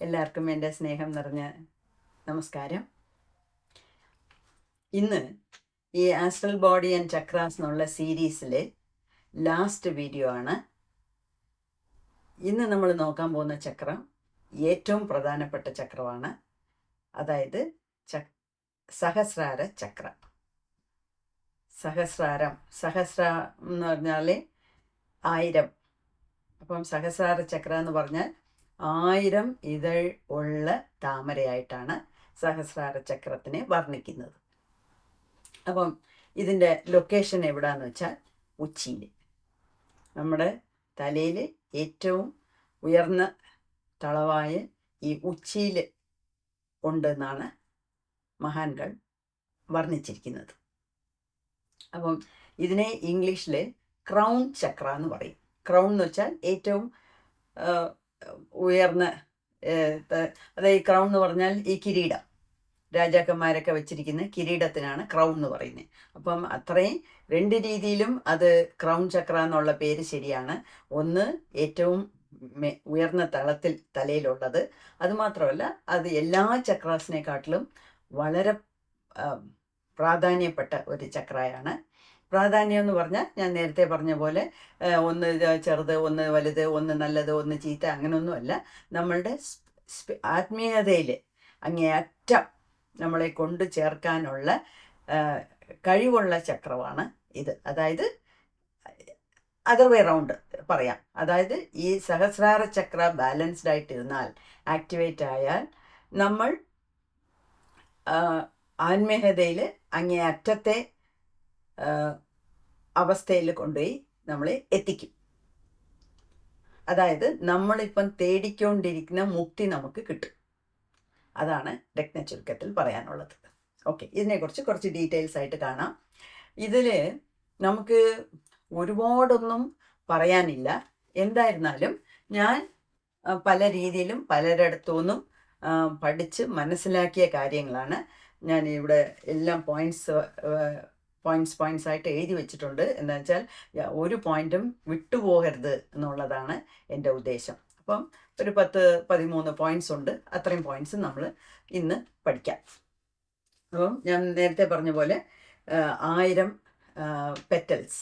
എല്ലാവർക്കും എൻ്റെ സ്നേഹം നിറഞ്ഞ നമസ്കാരം. ഇന്ന് ഈ ആസ്ട്രൽ ബോഡി ആൻഡ് ചക്രാസ് എന്നുള്ള സീരീസിലെ ലാസ്റ്റ് വീഡിയോ ആണ്. ഇന്ന് നമ്മൾ നോക്കാൻ പോകുന്ന ചക്രം ഏറ്റവും പ്രധാനപ്പെട്ട ചക്രമാണ്. അതായത് സഹസ്രാര ചക്രം. സഹസ്രം എന്ന് പറഞ്ഞാൽ 1000. അപ്പം സഹസ്രാര ചക്ര എന്ന് പറഞ്ഞാൽ 1000 ഇതൾ ഉള്ള താമരയായിട്ടാണ് സഹസ്രാര ചക്രത്തിനെ വർണ്ണിക്കുന്നത്. അപ്പം ഇതിൻ്റെ ലൊക്കേഷൻ എവിടാന്ന് വെച്ചാൽ ഉച്ചിയിൽ, നമ്മുടെ തലയിൽ ഏറ്റവും ഉയർന്ന തളവായ ഈ ഉച്ചിയിൽ ഉണ്ടെന്നാണ് മഹാന്കൾ വർണ്ണിച്ചിരിക്കുന്നത്. അപ്പം ഇതിനെ ഇംഗ്ലീഷിൽ ക്രൗൺ ചക്ര എന്ന് പറയും. ക്രൗൺ എന്ന് വെച്ചാൽ ഏറ്റവും ഉയർന്ന, അതായത് ഈ ക്രൗൺ എന്ന് പറഞ്ഞാൽ ഈ കിരീടം, രാജാക്കന്മാരൊക്കെ വെച്ചിരിക്കുന്ന കിരീടത്തിനാണ് ക്രൗൺ എന്ന് പറയുന്നത്. അപ്പം അത്രയും രണ്ട് രീതിയിലും അത് ക്രൗൺ ചക്ര എന്നുള്ള പേര് ശരിയാണ്. ഒന്ന് ഏറ്റവും ഉയർന്ന തലയിലുള്ളത്, അതുമാത്രമല്ല അത് എല്ലാ ചക്രാസിനെക്കാട്ടിലും വളരെ പ്രാധാന്യപ്പെട്ട ഒരു ചക്രയാണ്. പ്രാധാന്യം എന്ന് പറഞ്ഞാൽ ഞാൻ നേരത്തെ പറഞ്ഞ പോലെ ഒന്ന് ചെറുത്, ഒന്ന് വലുത്, ഒന്ന് നല്ലത്, ഒന്ന് ചീത്ത, അങ്ങനെയൊന്നുമല്ല. നമ്മളുടെ ആത്മീയതയിൽ അങ്ങേയറ്റം നമ്മളെ കൊണ്ടു ചേർക്കാനുള്ള കഴിവുള്ള ചക്രമാണ് ഇത്. അതായത് അതർ വേ റൗണ്ട് പറയാം. അതായത് ഈ സഹസ്രാര ചക്ര ബാലൻസ്ഡ് ആയിട്ടിരുന്നാൽ, ആക്ടിവേറ്റ് ആയാൽ, നമ്മൾ ആത്മീയതയിൽ അങ്ങേയറ്റത്തെ അവസ്ഥയിൽ കൊണ്ടുപോയി നമ്മളെ എത്തിക്കും. അതായത് നമ്മളിപ്പം തേടിക്കൊണ്ടിരിക്കുന്ന മുക്തി നമുക്ക് കിട്ടും. അതാണ് രത്നചുരുക്കത്തിൽ പറയാനുള്ളത്. ഓക്കെ, ഇതിനെക്കുറിച്ച് കുറച്ച് ഡീറ്റെയിൽസ് ആയിട്ട് കാണാം. ഇതിൽ നമുക്ക് ഒരുപാടൊന്നും പറയാനില്ല. എന്തായിരുന്നാലും ഞാൻ പല രീതിയിലും പലരിടത്തുനിന്നും പഠിച്ച് മനസ്സിലാക്കിയ കാര്യങ്ങളാണ് ഞാൻ ഇവിടെ എല്ലാം പോയിന്റ്സ് ആയിട്ട് എഴുതി വെച്ചിട്ടുണ്ട്. എന്താ വെച്ചാൽ ഒരു പോയിന്റും വിട്ടുപോകരുത് എന്നുള്ളതാണ് എൻ്റെ ഉദ്ദേശം. അപ്പം ഒരു 10-13 പോയിന്റ്സ് ഉണ്ട്. അത്രയും പോയിന്റ്സ് നമ്മൾ ഇന്ന് പഠിക്കാം. അപ്പം ഞാൻ നേരത്തെ പറഞ്ഞ പോലെ 1000 പെറ്റൽസ്,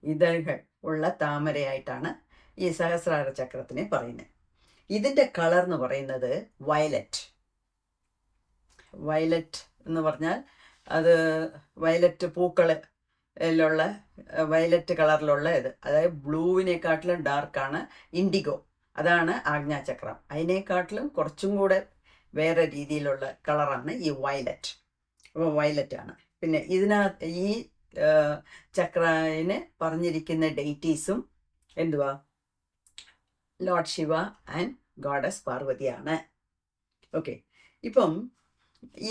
ഇതളുകൾ ഉള്ള താമരയായിട്ടാണ് ഈ സഹസ്രാര ചക്രത്തിനെ പറയുന്നത്. ഇതിൻ്റെ കളർ എന്ന് പറയുന്നത് വയലറ്റ് എന്ന് പറഞ്ഞാൽ അത് വയലറ്റ് പൂക്കളിലുള്ള വയലറ്റ് കളറിലുള്ള ഇത്. അതായത് ബ്ലൂവിനെക്കാട്ടിലും ഡാർക്കാണ് ഇൻഡിഗോ. അതാണ് ആജ്ഞാചക്രം. അതിനെക്കാട്ടിലും കുറച്ചും കൂടെ വേറെ രീതിയിലുള്ള കളറാണ് ഈ വയലറ്റ്. അപ്പോൾ വയലറ്റാണ്. പിന്നെ ഇതിനകത്ത് ഈ ചക്രന് പറഞ്ഞിരിക്കുന്ന ഡെയിറ്റീസും എന്തുവാ? ലോർഡ് ശിവ ആൻഡ് ഗോഡസ് പാർവതിയാണ്. ഓക്കെ, ഇപ്പം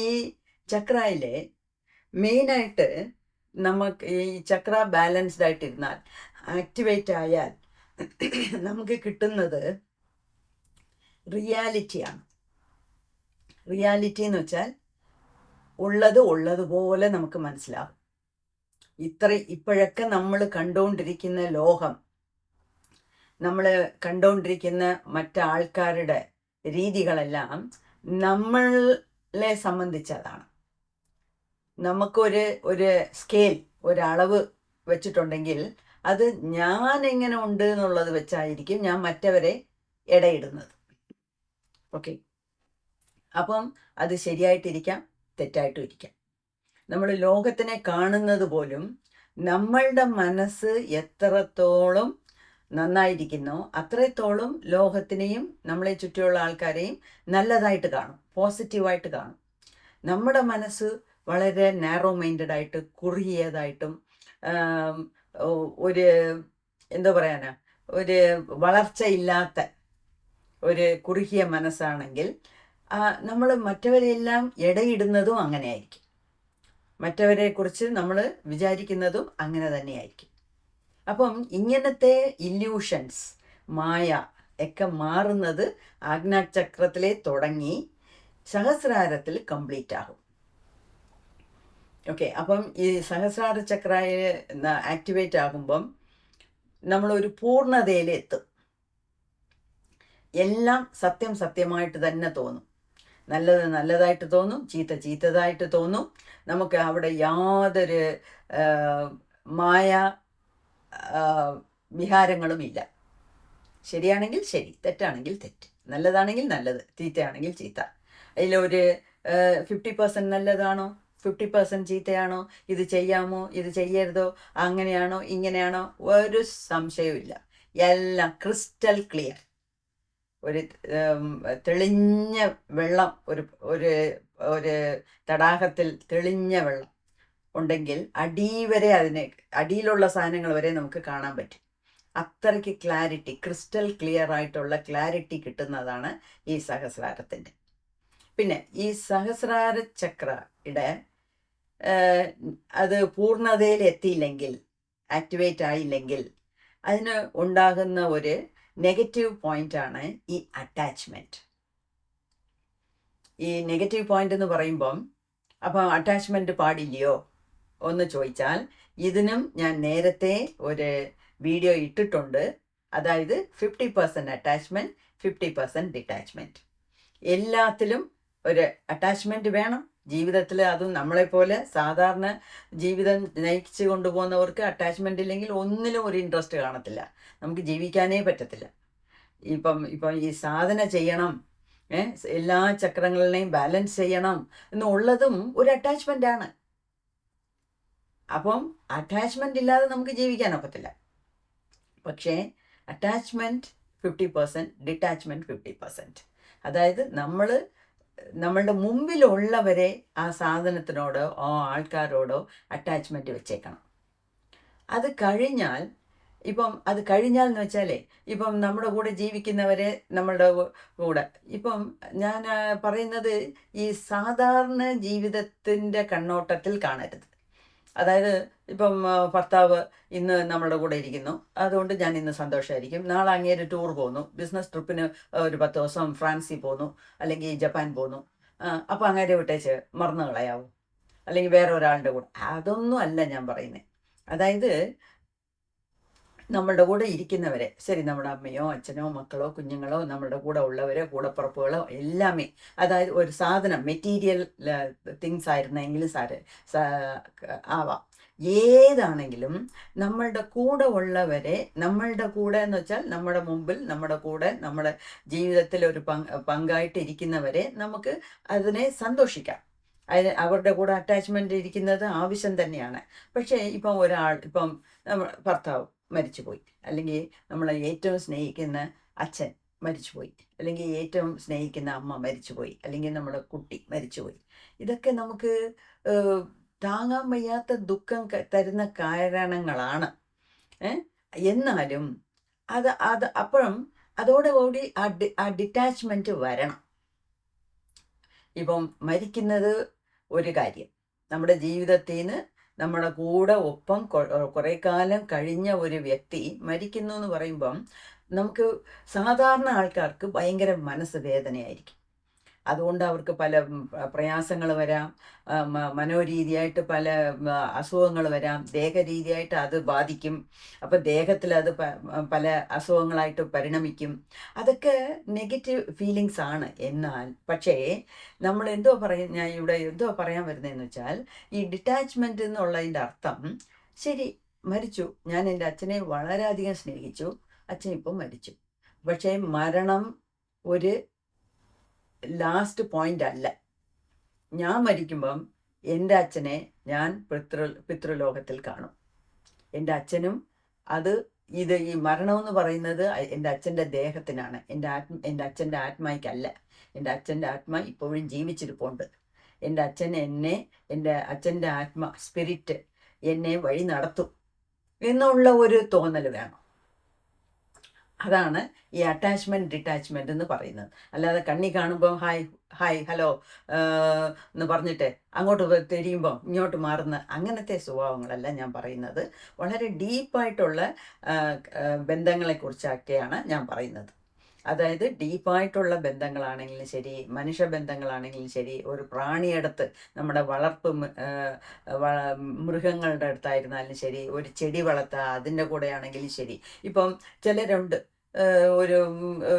ഈ ചക്രയിലെ മെയിനായിട്ട് നമുക്ക് ഈ ചക്ര ബാലൻസ്ഡ് ആയിട്ടിരുന്നാൽ, ആക്ടിവേറ്റ് ആയാൽ നമുക്ക് കിട്ടുന്നത് റിയാലിറ്റിയാണ്. റിയാലിറ്റി എന്ന് വെച്ചാൽ ഉള്ളതുപോലെ നമുക്ക് മനസ്സിലാകും. ഇപ്പോഴൊക്കെ നമ്മൾ കണ്ടുകൊണ്ടിരിക്കുന്ന ലോകം, നമ്മൾ കണ്ടുകൊണ്ടിരിക്കുന്ന മറ്റാൾക്കാരുടെ രീതികളെല്ലാം നമ്മളെ സംബന്ധിച്ചതാണ്. നമുക്കൊരു സ്കെയിൽ, ഒരളവ് വെച്ചിട്ടുണ്ടെങ്കിൽ അത് ഞാൻ എങ്ങനെ ഉണ്ട് എന്നുള്ളത് വെച്ചായിരിക്കും ഞാൻ മറ്റവരെ ഇടയിടുന്നത്. ഓക്കെ, അപ്പം അത് ശരിയായിട്ടിരിക്കാം, തെറ്റായിട്ടും ഇരിക്കാം. നമ്മൾ ലോകത്തിനെ കാണുന്നത് പോലും നമ്മളുടെ മനസ്സ് എത്രത്തോളം നന്നായിരിക്കുന്നോ അത്രത്തോളം ലോകത്തിനെയും നമ്മളെ ചുറ്റിയുള്ള ആൾക്കാരെയും നല്ലതായിട്ട് കാണും, പോസിറ്റീവായിട്ട് കാണും. നമ്മുടെ മനസ്സ് വളരെ നാരോ മൈൻഡഡ് ആയിട്ട്, കുറുകിയതായിട്ടും, ഒരു എന്താ പറയാനാ, ഒരു വളർച്ചയില്ലാത്ത ഒരു കുറുകിയ മനസ്സാണെങ്കിൽ നമ്മൾ മറ്റവരെല്ലാം ഇടയിടുന്നതും അങ്ങനെയായിരിക്കും. മറ്റവരെക്കുറിച്ച് നമ്മൾ വിചാരിക്കുന്നതും അങ്ങനെ തന്നെയായിരിക്കും. അപ്പം ഇങ്ങനത്തെ ഇല്യൂഷൻസ്, മായ ഒക്കെ മാറുന്നത് ആജ്ഞാചക്രത്തിലെ തുടങ്ങി സഹസ്രാരത്തിൽ കംപ്ലീറ്റ് ആകും. ഓക്കെ, അപ്പം ഈ സഹസ്രാര ചക്ര ആക്ടിവേറ്റ് ആകുമ്പം നമ്മളൊരു പൂർണ്ണതയിൽ എത്തും. എല്ലാം സത്യം സത്യമായിട്ട് തന്നെ തോന്നും. നല്ലത് നല്ലതായിട്ട് തോന്നും, ചീത്ത ചീത്തതായിട്ട് തോന്നും. നമുക്ക് അവിടെ യാതൊരു മായ വിഹാരങ്ങളുമില്ല. ശരിയാണെങ്കിൽ ശരി, തെറ്റാണെങ്കിൽ തെറ്റ്, നല്ലതാണെങ്കിൽ നല്ലത്, ചീത്തയാണെങ്കിൽ ചീത്ത. അതിലൊരു 50% നല്ലതാണോ, 50% ചീത്തയാണോ, ഇത് ചെയ്യാമോ, ഇത് ചെയ്യരുതോ, അങ്ങനെയാണോ ഇങ്ങനെയാണോ, ഒരു സംശയവുമില്ല. എല്ലാം ക്രിസ്റ്റൽ ക്ലിയർ. ഒരു തെളിഞ്ഞ വെള്ളം, ഒരു ഒരു ഒരു തടാകത്തിൽ തെളിഞ്ഞ വെള്ളം ഉണ്ടെങ്കിൽ അടിവരെ അടിയിലുള്ള സാധനങ്ങൾ വരെ നമുക്ക് കാണാൻ പറ്റും. അത്രയ്ക്ക് ക്ലാരിറ്റി, ക്രിസ്റ്റൽ ക്ലിയർ ആയിട്ടുള്ള ക്ലാരിറ്റി കിട്ടുന്നതാണ് ഈ സഹസ്രാരത്തിൻ്റെ. പിന്നെ ഈ സഹസ്രാര ചക്രയുടെ അത് പൂർണ്ണതയിൽ എത്തിയില്ലെങ്കിൽ, ആക്ടിവേറ്റ് ആയില്ലെങ്കിൽ, അതിന് ഉണ്ടാകുന്ന ഒരു നെഗറ്റീവ് പോയിന്റാണ് ഈ അറ്റാച്ച്മെൻറ്റ്. ഈ നെഗറ്റീവ് പോയിന്റ് എന്ന് പറയുമ്പം അപ്പം അറ്റാച്ച്മെൻറ്റ് പാടില്ലയോ ഒന്ന് ചോദിച്ചാൽ, ഇതിനും ഞാൻ നേരത്തെ ഒരു വീഡിയോ ഇട്ടിട്ടുണ്ട്. അതായത് 50% അറ്റാച്ച്മെൻറ്റ്, 50% ഡിറ്റാച്ച്മെൻറ്റ്. എല്ലാത്തിലും ഒരു അറ്റാച്ച്മെൻറ്റ് വേണം ജീവിതത്തിൽ. അതും നമ്മളെപ്പോലെ സാധാരണ ജീവിതം നയിച്ചു കൊണ്ടുപോകുന്നവർക്ക് അറ്റാച്ച്മെൻ്റ് ഇല്ലെങ്കിൽ ഒന്നിലും ഒരു ഇൻട്രസ്റ്റ് കാണത്തില്ല, നമുക്ക് ജീവിക്കാനേ പറ്റത്തില്ല. ഇപ്പം ഈ സാധന ചെയ്യണം, എല്ലാ ചക്രങ്ങളിലെയും ബാലൻസ് ചെയ്യണം എന്നുള്ളതും ഒരു അറ്റാച്ച്മെൻ്റാണ്. അപ്പം അറ്റാച്ച്മെൻ്റ് ഇല്ലാതെ നമുക്ക് ജീവിക്കാനൊക്കത്തില്ല. പക്ഷേ അറ്റാച്ച്മെൻറ്റ് 50%, ഡിറ്റാച്ച്മെൻറ്റ് 50%. അതായത് നമ്മളുടെ മുമ്പിലുള്ളവരെ ആ സാധനത്തിനോടോ ആൾക്കാരോടോ അറ്റാച്ച്മെൻറ്റ് വെച്ചേക്കണം. അത് കഴിഞ്ഞാൽ എന്ന് വെച്ചാലേ, ഇപ്പം നമ്മുടെ കൂടെ ജീവിക്കുന്നവരെ നമ്മളുടെ കൂടെ, ഇപ്പം ഞാൻ പറയുന്നത് ഈ സാധാരണ ജീവിതത്തിൻ്റെ കണ്ണോട്ടത്തിൽ കാണരുത്. അതായത് ഇപ്പം ഭർത്താവ് ഇന്ന് നമ്മളുടെ കൂടെ ഇരിക്കുന്നു, അതുകൊണ്ട് ഞാൻ ഇന്ന് സന്തോഷമായിരിക്കും. നാളെ അങ്ങേര് ടൂർ പോകുന്നു, ബിസിനസ് ട്രിപ്പിന് ഒരു 10 ദിവസം ഫ്രാൻസിൽ പോകുന്നു, അല്ലെങ്കിൽ ജപ്പാൻ പോകുന്നു. അപ്പോൾ അങ്ങേരെ വിട്ടേച്ച് മറന്നു കളയാവും, അല്ലെങ്കിൽ വേറെ ഒരാളുടെ കൂടെ. അതൊന്നും അല്ല ഞാൻ പറയുന്നത്. അതായത് നമ്മളുടെ കൂടെ ഇരിക്കുന്നവരെ, ശരി, നമ്മുടെ അമ്മയോ അച്ഛനോ മക്കളോ കുഞ്ഞുങ്ങളോ നമ്മളുടെ കൂടെ ഉള്ളവരോ കൂടപ്പുറപ്പുകളോ എല്ലാമേ, അതായത് ഒരു സാധനം മെറ്റീരിയൽ തിങ്സ് ആയിരുന്നെങ്കിലും ആവാം, ഏതാണെങ്കിലും നമ്മളുടെ കൂടെ ഉള്ളവരെ, നമ്മളുടെ കൂടെ എന്ന് വെച്ചാൽ നമ്മുടെ മുമ്പിൽ, നമ്മുടെ കൂടെ, നമ്മുടെ ജീവിതത്തിൽ ഒരു പങ്കായിട്ട് ഇരിക്കുന്നവരെ നമുക്ക് അതിനെ സന്തോഷിക്കാം. അവരുടെ കൂടെ അറ്റാച്ച്മെൻ്റ് ഇരിക്കുന്നത് ആവശ്യം തന്നെയാണ്. പക്ഷേ ഇപ്പം ഭർത്താവ് മരിച്ചുപോയി, അല്ലെങ്കിൽ നമ്മളെ ഏറ്റവും സ്നേഹിക്കുന്ന അച്ഛൻ മരിച്ചുപോയി, അല്ലെങ്കിൽ ഏറ്റവും സ്നേഹിക്കുന്ന അമ്മ മരിച്ചുപോയി, അല്ലെങ്കിൽ നമ്മുടെ കുട്ടി മരിച്ചുപോയി. ഇതൊക്കെ നമുക്ക് താങ്ങാൻ വയ്യാത്ത ദുഃഖം തരുന്ന കാരണങ്ങളാണ്. എന്നാലും അപ്പോഴും അതോടുകൂടി ആ ഡിറ്റാച്ച്മെൻറ്റ് വരണം. ഇപ്പം മരിക്കുന്നത് ഒരു കാര്യം, നമ്മുടെ ജീവിതത്തിൽ നിന്ന് നമ്മുടെ കൂടെ ഒപ്പം കുറേ കാലം കഴിഞ്ഞ ഒരു വ്യക്തി മരിക്കുന്നു എന്ന് പറയുമ്പം നമുക്ക് സാധാരണ ആൾക്കാർക്ക് ഭയങ്കര മനസ്സ് വേദനയായിരിക്കും. അതുകൊണ്ട് അവർക്ക് പല പ്രയാസങ്ങൾ വരാം, മനോരീതിയായിട്ട് പല അസുഖങ്ങൾ വരാം, ദേഹരീതിയായിട്ട് അത് ബാധിക്കും. അപ്പം ദേഹത്തിൽ അത് പല അസുഖങ്ങളായിട്ട് പരിണമിക്കും. അതൊക്കെ നെഗറ്റീവ് ഫീലിങ്സ് ആണ്. പക്ഷേ നമ്മൾ ഞാൻ ഇവിടെ പറയാൻ വരുന്നതെന്ന് വെച്ചാൽ, ഈ ഡിറ്റാച്ച്മെൻറ്റ് എന്നുള്ളതിൻ്റെ അർത്ഥം, ശരി, മരിച്ചു, ഞാൻ എൻ്റെ അച്ഛനെ വളരെയധികം സ്നേഹിച്ചു, അച്ഛൻ ഇപ്പം മരിച്ചു. പക്ഷേ മരണം ഒരു ലാസ്റ്റ് പോയിന്റ് അല്ല. ഞാൻ മരിക്കുമ്പം എൻ്റെ അച്ഛനെ ഞാൻ പിതൃലോകത്തിൽ കാണും. എൻ്റെ അച്ഛനും ഈ മരണമെന്ന് പറയുന്നത് എൻ്റെ അച്ഛൻ്റെ ദേഹത്തിനാണ്, എൻ്റെ അച്ഛൻ്റെ ആത്മായ്ക്കല്ല. എൻ്റെ അച്ഛൻ്റെ ആത്മ ഇപ്പോഴും ജീവിച്ചിരിപ്പുണ്ട്. എൻ്റെ അച്ഛൻ്റെ സ്പിരിറ്റ് എന്നെ വഴി നടത്തും എന്നുള്ള ഒരു തോന്നൽ വേണം. അതാണ് ഈ അറ്റാച്ച്മെൻറ്റ് ഡിറ്റാച്ച്മെൻറ്റ് എന്ന് പറയുന്നത്. അല്ലാതെ കണ്ണി കാണുമ്പോൾ ഹായ് ഹലോ എന്ന് പറഞ്ഞിട്ട് അങ്ങോട്ട് തിരിയുമ്പോൾ ഇങ്ങോട്ട് മാറുന്ന അങ്ങനത്തെ സ്വഭാവങ്ങളല്ല ഞാൻ പറയുന്നത്. വളരെ ഡീപ്പായിട്ടുള്ള ബന്ധങ്ങളെക്കുറിച്ചൊക്കെയാണ് ഞാൻ പറയുന്നത്. അതായത് ഡീപ്പായിട്ടുള്ള ബന്ധങ്ങളാണെങ്കിലും ശരി, മനുഷ്യബന്ധങ്ങളാണെങ്കിലും ശരി, ഒരു പ്രാണിയടുത്ത്, നമ്മുടെ മൃഗങ്ങളുടെ അടുത്തായിരുന്നാലും ശരി, ഒരു ചെടി വളർത്തുക അതിൻ്റെ കൂടെ ആണെങ്കിലും ശരി. ഇപ്പം ചിലരുണ്ട്, ഒരു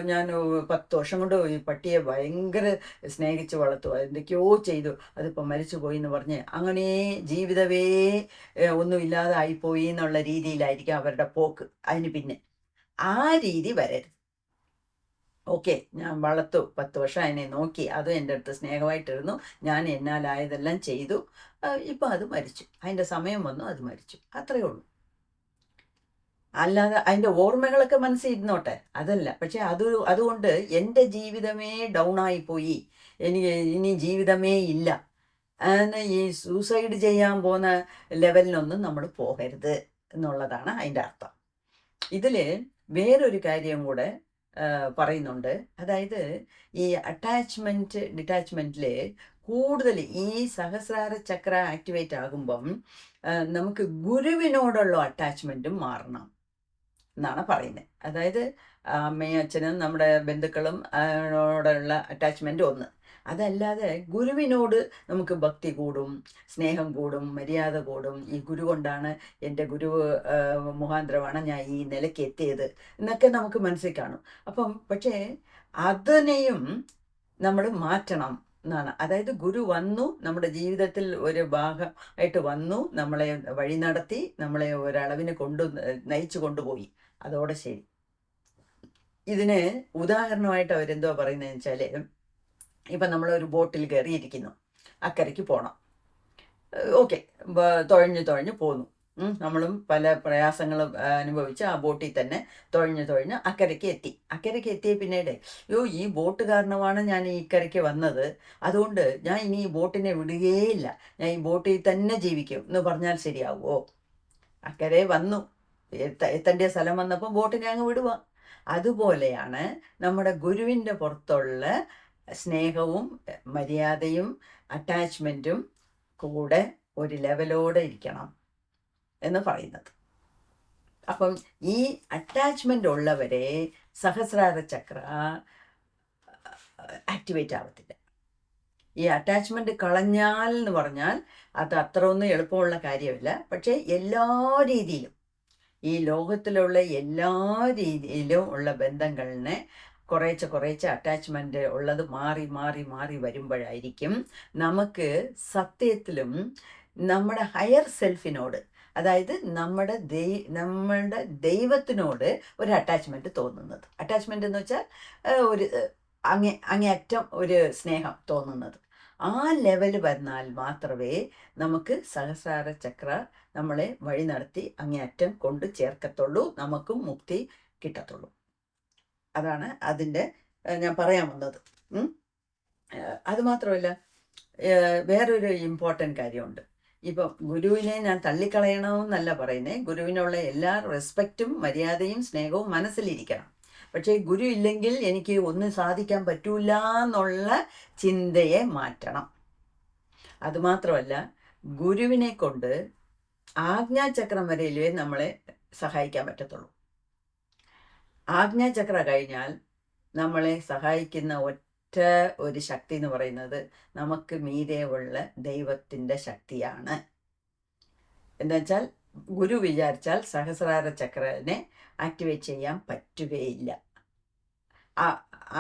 ഞാൻ 10 വർഷം കൊണ്ട് ഈ പട്ടിയെ ഭയങ്കര സ്നേഹിച്ച് വളർത്തു, എന്തൊക്കെയോ ചെയ്തു, അതിപ്പോൾ മരിച്ചു പോയി എന്ന് പറഞ്ഞ് അങ്ങനെ ജീവിതമേ ഒന്നുമില്ലാതെ ആയിപ്പോയി എന്നുള്ള രീതിയിലായിരിക്കും അവരുടെ പോക്ക്. അതിന് പിന്നെ ആ രീതി വരരുത്. ഓക്കെ, ഞാൻ വളർത്തു, 10 വർഷം അതിനെ നോക്കി, അതും എൻ്റെ അടുത്ത് സ്നേഹമായിട്ടിരുന്നു, ഞാൻ എന്നാലായതെല്ലാം ചെയ്തു, ഇപ്പം അത് മരിച്ചു, അതിൻ്റെ സമയം വന്നു, അത് മരിച്ചു, അത്രയേ ഉള്ളൂ. അല്ലാതെ അതിൻ്റെ ഓർമ്മകളൊക്കെ മനസ്സിൽ ഇരുന്നോട്ടെ, അതല്ല. പക്ഷെ അതുകൊണ്ട് എൻ്റെ ജീവിതമേ ഡൗൺ ആയിപ്പോയി, എനിക്ക് ഇനി ജീവിതമേ ഇല്ല എന്ന് ഈ സൂസൈഡ് ചെയ്യാൻ പോകുന്ന ലെവലിനൊന്നും നമ്മൾ പോകരുത് എന്നുള്ളതാണ് അതിൻ്റെ അർത്ഥം. ഇതിൽ വേറൊരു കാര്യം കൂടെ പറയുന്നുണ്ട്. അതായത് ഈ ഡിറ്റാച്ച്മെൻറ്റിൽ കൂടുതൽ ഈ സഹസ്രാര ചക്ര ആക്ടിവേറ്റ് ആകുമ്പം നമുക്ക് ഗുരുവിനോടുള്ള അറ്റാച്ച്മെൻറ്റും മാറണം എന്നാണ് പറയുന്നത്. അതായത് അമ്മയും അച്ഛനും നമ്മുടെ ബന്ധുക്കളും നോടുള്ള അറ്റാച്ച്മെൻറ്റ് ഒന്ന്. അതല്ലാതെ ഗുരുവിനോട് നമുക്ക് ഭക്തി കൂടും, സ്നേഹം കൂടും, മര്യാദ കൂടും. ഈ ഗുരു കൊണ്ടാണ്, എൻ്റെ ഗുരു മുഖാന്തരമാണ് ഞാൻ ഈ നിലയ്ക്ക് എത്തിയത് എന്നൊക്കെ നമുക്ക് മനസ്സിൽ കാണും. പക്ഷേ അതിനെയും നമ്മൾ മാറ്റണം എന്നാണ്. അതായത് ഗുരു വന്നു, നമ്മുടെ ജീവിതത്തിൽ ഒരു ഭാഗമായിട്ട് വന്നു, നമ്മളെ വഴി നടത്തി, നമ്മളെ ഒരളവിന് നയിച്ചു കൊണ്ടുപോയി, അതോടെ ശരി. ഇതിന് ഉദാഹരണമായിട്ട് അവരെന്തോ പറയുന്നതെന്ന് വെച്ചാൽ, ഇപ്പം നമ്മളൊരു ബോട്ടിൽ കയറിയിരിക്കുന്നു, അക്കരയ്ക്ക് പോകണം. ഓക്കെ, തുഴഞ്ഞ് പോന്നു. നമ്മളും പല പ്രയാസങ്ങളും അനുഭവിച്ച് ആ ബോട്ടിൽ തന്നെ തുഴഞ്ഞ് അക്കരയ്ക്ക് എത്തിയ പിന്നീട്, ഈ ബോട്ട് കാരണമാണ് ഞാൻ ഈ ഇക്കരയ്ക്ക് വന്നത്, അതുകൊണ്ട് ഞാൻ ഇനി ഈ ബോട്ടിനെ വിടുകയേയില്ല, ഞാൻ ഈ ബോട്ടിൽ തന്നെ ജീവിക്കും എന്ന് പറഞ്ഞാൽ ശരിയാവുമോ? അക്കരെ വന്നു, എത്തേണ്ട സ്ഥലം വന്നപ്പോൾ ബോട്ടിനെ അങ്ങ് വിടുക. അതുപോലെയാണ് നമ്മുടെ ഗുരുവിൻ്റെ പുറത്തുള്ള സ്നേഹവും മര്യാദയും അറ്റാച്ച്മെൻറ്റും കൂടെ ഒരു ലെവലോടെ ഇരിക്കണം എന്ന് പറയുന്നത്. അപ്പം ഈ അറ്റാച്ച്മെൻ്റ് ഉള്ളവരെ സഹസ്രാര ചക്ര ആക്ടിവേറ്റ് ആവത്തില്ല. ഈ അറ്റാച്ച്മെൻറ്റ് കളഞ്ഞാൽ എന്ന് പറഞ്ഞാൽ അത് അത്ര ഒന്നും എളുപ്പമുള്ള കാര്യമല്ല. പക്ഷേ എല്ലാ രീതിയിലും, ഈ ലോകത്തിലുള്ള എല്ലാ രീതിയിലും ഉള്ള ബന്ധങ്ങളിനെ കുറേശ്ശെ അറ്റാച്ച്മെൻറ്റ് ഉള്ളത് മാറി വരുമ്പോഴായിരിക്കും നമുക്ക് സത്യത്തിലും നമ്മുടെ ഹയർ സെൽഫിനോട്, അതായത് നമ്മുടെ ദൈവത്തിനോട് ഒരു അറ്റാച്ച്മെൻറ്റ് തോന്നുന്നത്. അറ്റാച്ച്മെൻറ്റ് എന്ന് വെച്ചാൽ ഒരു അങ്ങേയറ്റം ഒരു സ്നേഹം തോന്നുന്നത്. ആ ലെവൽ വന്നാൽ മാത്രമേ നമുക്ക് സഹസ്രാര ചക്ര നമ്മളെ വഴി നടത്തി അങ്ങേയറ്റം കൊണ്ട് ചേർക്കത്തുള്ളൂ, നമുക്കും മുക്തി കിട്ടത്തുള്ളൂ. അതാണ് അതിൻ്റെ ഞാൻ പറയാൻ വന്നത്. അതുമാത്രമല്ല, വേറൊരു ഇമ്പോർട്ടൻ്റ് കാര്യമുണ്ട്. ഇപ്പം ഗുരുവിനെ ഞാൻ തള്ളിക്കളയണമെന്നല്ല പറയുന്നത്, ഗുരുവിനുള്ള എല്ലാ റെസ്പെക്റ്റും മര്യാദയും സ്നേഹവും മനസ്സിലിരിക്കണം. പക്ഷേ ഗുരു ഇല്ലെങ്കിൽ എനിക്ക് ഒന്നും സാധിക്കാൻ പറ്റൂല എന്നുള്ള ചിന്തയെ മാറ്റണം. അതുമാത്രമല്ല, ഗുരുവിനെ കൊണ്ട് ആജ്ഞാചക്രം വരെയിലേ നമ്മളെ സഹായിക്കാൻ പറ്റത്തുള്ളൂ. ആജ്ഞാചക്ര കഴിഞ്ഞാൽ നമ്മളെ സഹായിക്കുന്ന ഒരു ശക്തി എന്ന് പറയുന്നത് നമുക്ക് മീതെ ഉള്ള ദൈവത്തിൻ്റെ ശക്തിയാണ്. എന്താ വെച്ചാൽ, ഗുരു വിചാരിച്ചാൽ സഹസ്രാര ചക്രനെ ആക്ടിവേറ്റ് ചെയ്യാൻ പറ്റുകയില്ല.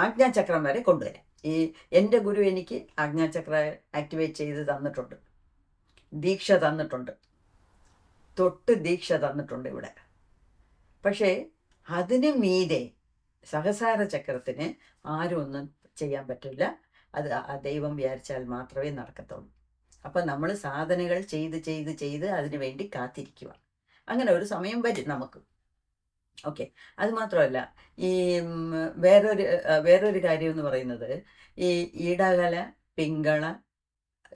ആജ്ഞാചക്രം വരെ കൊണ്ടുവരാം. എൻ്റെ ഗുരു എനിക്ക് ആജ്ഞാചക്ര ആക്ടിവേറ്റ് ചെയ്ത് തന്നിട്ടുണ്ട്, ദീക്ഷ തന്നിട്ടുണ്ട്, ദീക്ഷ തന്നിട്ടുണ്ട് ഇവിടെ. പക്ഷേ അതിന് മീതെ സഹസ്രാര ചക്രത്തിന് ആരും ഒന്നും ചെയ്യാൻ പറ്റില്ല. അത് ആ ദൈവം വിചാരിച്ചാൽ മാത്രമേ നടക്കത്തുള്ളൂ. അപ്പം നമ്മൾ സാധനകൾ ചെയ്ത് അതിനു വേണ്ടി കാത്തിരിക്കുക. അങ്ങനെ ഒരു സമയം വരും നമുക്ക്. ഓക്കെ, അതുമാത്രമല്ല, ഈ വേറൊരു കാര്യം എന്ന് പറയുന്നത്, ഈ ഇടകല, പിങ്കള,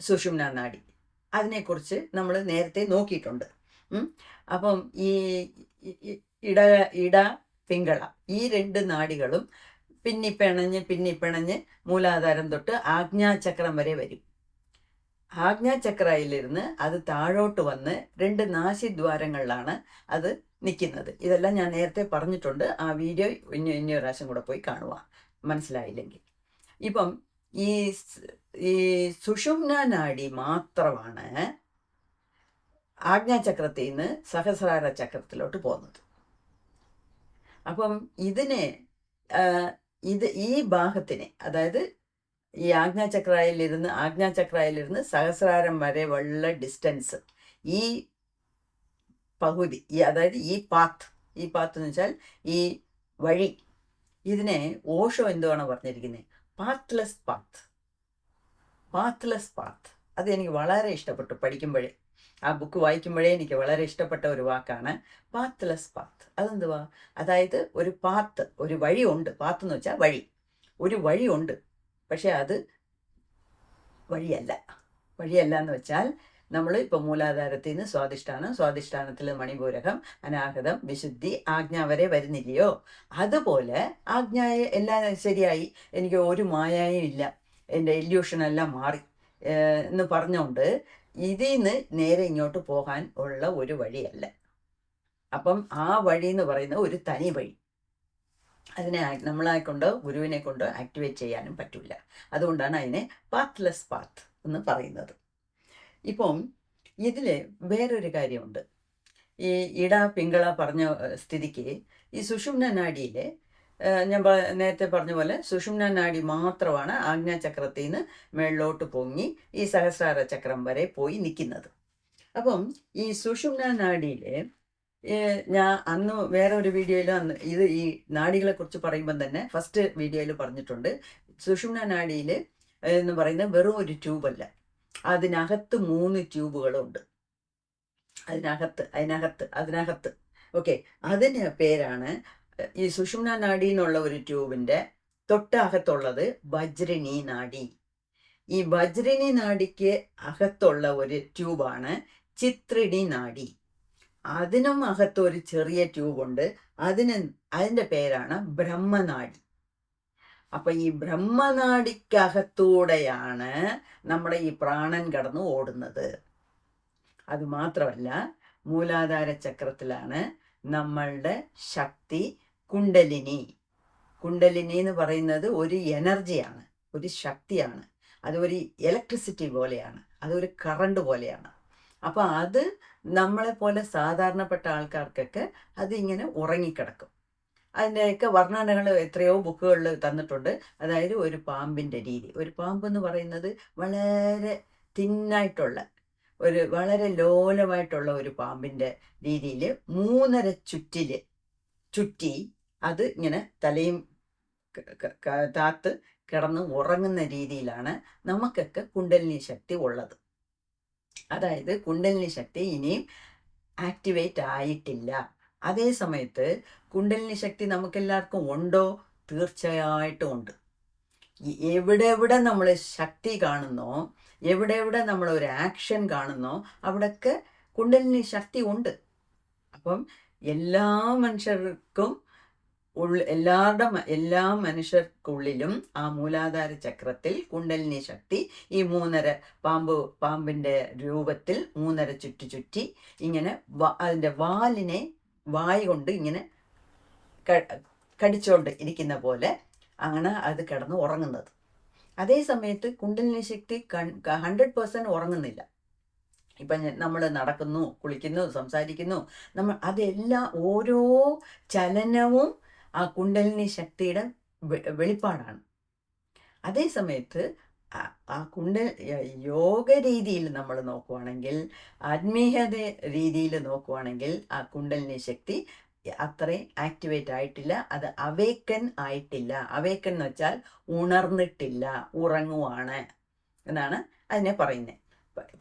സുഷുമ്ന നാഡി, അതിനെക്കുറിച്ച് നമ്മൾ നേരത്തെ നോക്കിയിട്ടുണ്ട്. അപ്പം ഈ ഇട പിങ്കള, ഈ 2 നാഡികളും പിന്നിപ്പിണഞ്ഞ് മൂലാധാരം തൊട്ട് ആജ്ഞാചക്രം വരെ വരും. ആജ്ഞാചക്രയിലിരുന്ന് അത് താഴോട്ട് വന്ന് 2 നാസിദ്വാരങ്ങളിലാണ് അത് നിൽക്കുന്നത്. ഇതെല്ലാം ഞാൻ നേരത്തെ പറഞ്ഞിട്ടുണ്ട്. ആ വീഡിയോ ഇനി ഒരു പ്രാവശ്യം കൂടെ പോയി കാണുക, മനസ്സിലായില്ലെങ്കിൽ. ഇപ്പം ഈ സുഷുമ്ന നാഡി മാത്രമാണ് ആജ്ഞാചക്രത്തിൽ നിന്ന് സഹസ്രാര ചക്രത്തിലോട്ട് പോകുന്നത്. അപ്പം ഇതിനെ ഈ ഭാഗത്തിനെ, അതായത് ഈ ആജ്ഞാചക്രായിലിരുന്ന് സഹസ്രാരം വരെ ഉള്ള ഡിസ്റ്റൻസ്, ഈ പകുതി, അതായത് ഈ പാത്ത് എന്ന് വെച്ചാൽ ഈ വഴി, ഇതിനെ ഓഷോ എന്തുവാണ് പറഞ്ഞിരിക്കുന്നത്? പാത്ത്ലെസ് പാത്ത്. അത് എനിക്ക് വളരെ ഇഷ്ടപ്പെട്ടു. പഠിക്കുമ്പോഴേ, ആ ബുക്ക് വായിക്കുമ്പോഴേ എനിക്ക് വളരെ ഇഷ്ടപ്പെട്ട ഒരു വാക്കാണ് പാത്ത്ലെസ് പാത്ത്. അതെന്തുവാ? അതായത് ഒരു പാത്ത്, ഒരു വഴിയുണ്ട്. പാത്ത് എന്ന് വെച്ചാൽ വഴി, ഒരു വഴിയുണ്ട്, പക്ഷെ അത് വഴിയല്ല എന്ന് വെച്ചാൽ നമ്മൾ ഇപ്പോൾ മൂലാധാരത്തിൽ നിന്ന് സ്വാധിഷ്ഠാനത്തിൽ മണിപൂരകം, അനാഹതം, വിശുദ്ധി, ആജ്ഞ വരെ വരുന്നില്ലയോ? അതുപോലെ ആജ്ഞായ എല്ലാം ശരിയായി, എനിക്ക് ഒരു മായയും ഇല്ല, എൻ്റെ ഇല്യൂഷനെല്ലാം മാറി എന്ന് പറഞ്ഞുകൊണ്ട് ഇതിൽ നിന്ന് നേരെ ഇങ്ങോട്ട് പോകാൻ ഉള്ള ഒരു വഴിയല്ല. അപ്പം ആ വഴി എന്ന് പറയുന്നത് ഒരു തനി വഴി. അതിനെ നമ്മളെക്കൊണ്ട്, ഗുരുവിനെ കൊണ്ട് ആക്ടിവേറ്റ് ചെയ്യാനും പറ്റില്ല. അതുകൊണ്ടാണ് അതിനെ പാത്ത്ലെസ് പാത്ത് എന്ന് പറയുന്നത്. ഇപ്പം ഇതിൽ വേറൊരു കാര്യമുണ്ട്. ഈ ഇട പിങ്കള പറഞ്ഞ സ്ഥിതിക്ക് ഈ സുഷുമ്ന നാഡിയിലെ, ഞാൻ നേരത്തെ പറഞ്ഞ പോലെ സുഷുമ്ന നാഡി മാത്രമാണ് ആജ്ഞാചക്രത്തിൽ നിന്ന് മേളിലോട്ട് പൊങ്ങി ഈ സഹസ്രാര ചക്രം വരെ പോയി നിൽക്കുന്നത്. അപ്പം ഈ സുഷുമ്ന നാഡിയിലെ ഞാൻ അന്ന് വേറെ ഒരു വീഡിയോയിൽ ഈ നാഡികളെ കുറിച്ച് പറയുമ്പം തന്നെ ഫസ്റ്റ് വീഡിയോയിൽ പറഞ്ഞിട്ടുണ്ട്. സുഷുമ്ന നാഡിയിൽ എന്ന് പറയുന്നത് വെറും ഒരു ട്യൂബല്ല, അതിനകത്ത് 3 ട്യൂബുകളുണ്ട്. അതിനകത്ത് ഓക്കെ, അതിന് പേരാണ് ഈ സുഷുമ്ന നാഡി എന്നുള്ള ഒരു ട്യൂബിൻ്റെ തൊട്ടകത്തുള്ളത് വജ്രിണി നാഡി. ഈ വജ്രിണി നാഡിക്ക് അകത്തുള്ള ഒരു ട്യൂബാണ് ചിത്രിണി നാഡി. അതിനും അകത്ത് ഒരു ചെറിയ ട്യൂബുണ്ട്, അതിൻ്റെ പേരാണ് ബ്രഹ്മനാഡി. അപ്പൊ ഈ ബ്രഹ്മനാഡിക്കകത്തൂടെയാണ് നമ്മുടെ ഈ പ്രാണൻ കടന്ന് ഓടുന്നത്. അതുമാത്രമല്ല, മൂലാധാര ചക്രത്തിലാണ് നമ്മളുടെ ശക്തി കുണ്ടലിനി എന്ന് പറയുന്നത് ഒരു എനർജിയാണ്, ഒരു ശക്തിയാണ്. അതൊരു ഇലക്ട്രിസിറ്റി പോലെയാണ്, അതൊരു കറണ്ട് പോലെയാണ്. അപ്പോൾ അത് നമ്മളെപ്പോലെ സാധാരണപ്പെട്ട ആൾക്കാർക്കൊക്കെ അതിങ്ങനെ ഉറങ്ങിക്കിടക്കും. അതിൻ്റെയൊക്കെ വർണ്ണനകൾ എത്രയോ ബുക്കുകളിൽ തന്നിട്ടുണ്ട്. അതായത് ഒരു പാമ്പിൻ്റെ രീതി, ഒരു പാമ്പ് എന്ന് പറയുന്നത് വളരെ തിന്നായിട്ടുള്ള വളരെ ലോലമായിട്ടുള്ള ഒരു പാമ്പിൻ്റെ രീതിയിൽ 3.5 ചുറ്റി അത് ഇങ്ങനെ തലയും താത്ത് കിടന്ന് ഉറങ്ങുന്ന രീതിയിലാണ് നമുക്കൊക്കെ കുണ്ടലിനി ശക്തി ഉള്ളത്. അതായത് കുണ്ടലിനി ശക്തി ഇനിയും ആക്ടിവേറ്റ് ആയിട്ടില്ല. അതേ സമയത്ത് കുണ്ടലിനി ശക്തി നമുക്കെല്ലാവർക്കും ഉണ്ടോ? തീർച്ചയായിട്ടും ഉണ്ട്. എവിടെ നമ്മൾ ശക്തി കാണുന്നോ, എവിടെ നമ്മൾ ഒരു ആക്ഷൻ കാണുന്നോ, അവിടെയൊക്കെ കുണ്ടലിനി ശക്തി ഉണ്ട്. അപ്പം എല്ലാ മനുഷ്യർക്കും എല്ലാ മനുഷ്യർക്കുള്ളിലും ആ മൂലാധാര ചക്രത്തിൽ കുണ്ടലിനി ശക്തി ഈ 3.5 പാമ്പിൻ്റെ രൂപത്തിൽ 3.5 ചുറ്റി ഇങ്ങനെ അതിൻ്റെ വായ് കൊണ്ട് ഇങ്ങനെ കടിച്ചോണ്ട് ഇരിക്കുന്ന പോലെ അങ്ങനെ അത് കിടന്ന് ഉറങ്ങുന്നത്. അതേ സമയത്ത് കുണ്ടലിനി ശക്തി 100% ഉറങ്ങുന്നില്ല. ഇപ്പം നമ്മൾ നടക്കുന്നു, കുളിക്കുന്നു, സംസാരിക്കുന്നു, അതെല്ലാം ഓരോ ചലനവും ആ കുണ്ടലിനി ശക്തിയുടെ വെളിപ്പാടാണ്. അതേ സമയത്ത് ആ യോഗ രീതിയിൽ നമ്മൾ നോക്കുവാണെങ്കിൽ, ആത്മീയത രീതിയിൽ നോക്കുവാണെങ്കിൽ ആ കുണ്ടലിനി ശക്തി അത്രയും ആക്ടിവേറ്റ് ആയിട്ടില്ല, അത് അവേക്കൻ ആയിട്ടില്ല. അവേക്കൻ എന്ന് വെച്ചാൽ ഉണർന്നിട്ടില്ല, ഉറങ്ങുവാണ് എന്നാണ് അതിനെ പറയുന്നത്.